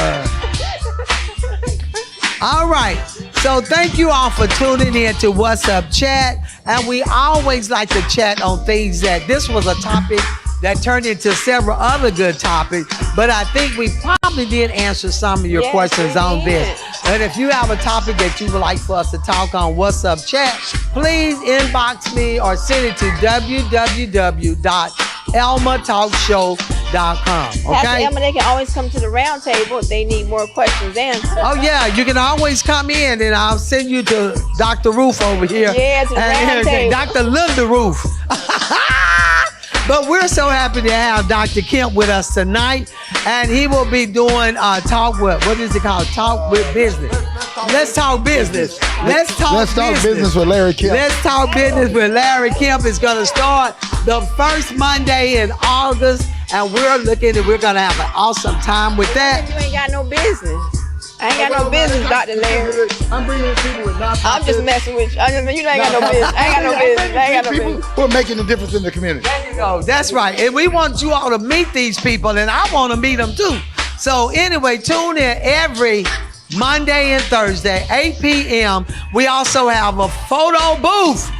[SPEAKER 1] All right. So thank you all for tuning in to What's Up Chat. And we always like to chat on things that this was a topic that turned into several other good topics. But I think we probably did answer some of your questions on this. And if you have a topic that you would like for us to talk on What's Up Chat, please inbox me or send it to www.elmatalkshow.com.
[SPEAKER 3] Pastor
[SPEAKER 1] Okay?
[SPEAKER 3] Elma, they can always come to the round table if they need more questions answered.
[SPEAKER 1] Oh yeah, you can always come in and I'll send you to Dr. Roof over here.
[SPEAKER 3] Yeah, to the round table.
[SPEAKER 1] Dr. Linda Roof. But we're so happy to have Dr. Kemp with us tonight. And he will be doing Talk With, what is it called? Talk With Business. Let's talk business. Let's talk
[SPEAKER 4] business with Larry Kemp.
[SPEAKER 1] Let's talk business with Larry Kemp. It's going to start the first Monday in August. And we're looking and we're going to have an awesome time with that.
[SPEAKER 3] You ain't got no business. I ain't got no business, Dr. Larry.
[SPEAKER 4] I'm bringing people with not.
[SPEAKER 3] I'm just messing with you. You ain't got no business. I ain't got no business. I ain't got no
[SPEAKER 4] People
[SPEAKER 3] business.
[SPEAKER 4] who are making a difference in the community.
[SPEAKER 1] There you go. That's right. And we want you all to meet these people, and I want to meet them too. So anyway, tune in every Monday and Thursday, 8 p.m. We also have a photo booth.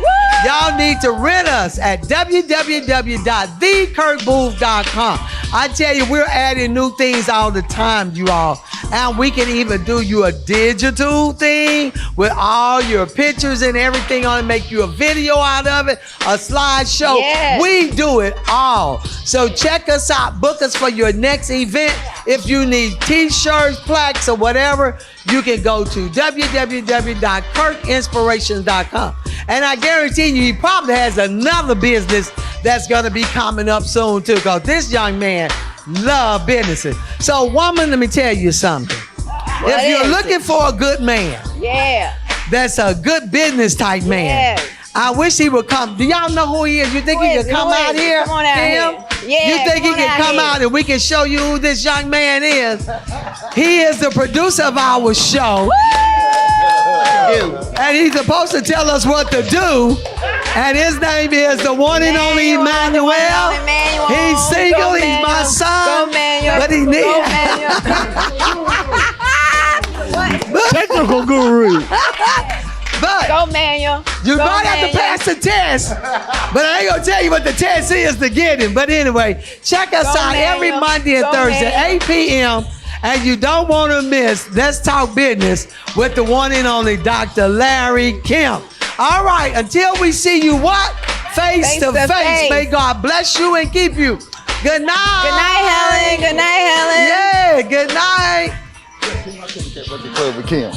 [SPEAKER 1] Y'all need to rent us at www.thekirkbooth.com. I tell you, we're adding new things all the time, you all. And we can even do you a digital thing with all your pictures and everything on it, make you a video out of it, a slideshow.
[SPEAKER 3] Yes.
[SPEAKER 1] We do it all. So check us out. Book us for your next event. If you need t-shirts, plaques, or whatever, you can go to www.kirkinspirations.com. And I guarantee you, he probably has another business that's going to be coming up soon, too, because this young man loves businesses. So, woman, let me tell you something. If you're looking for a good man, that's a good business type man, I wish he would come. Do y'all know who he is? You think he could come out here?
[SPEAKER 3] Come on out here. Yeah,
[SPEAKER 1] you think he can come out and we can show you who this young man is? He is the producer of our show. And he's supposed to tell us what to do. And his name is the one and only Emmanuel. He's single. He's my son. But he needs.
[SPEAKER 5] Technical guru.
[SPEAKER 1] But
[SPEAKER 3] go, Manuel.
[SPEAKER 1] You
[SPEAKER 3] go,
[SPEAKER 1] might have to pass the test, but I ain't gonna tell you what the test is to get him. But anyway, check us out every Monday and Thursday, 8 p.m. And you don't want to miss Let's Talk Business with the one and only Dr. Larry Kemp. All right, until we see you what? Face to face. May God bless you and keep you. Good night.
[SPEAKER 3] Good night, Helen. Good night, Helen.
[SPEAKER 1] Yeah, good night.
[SPEAKER 4] With Kim.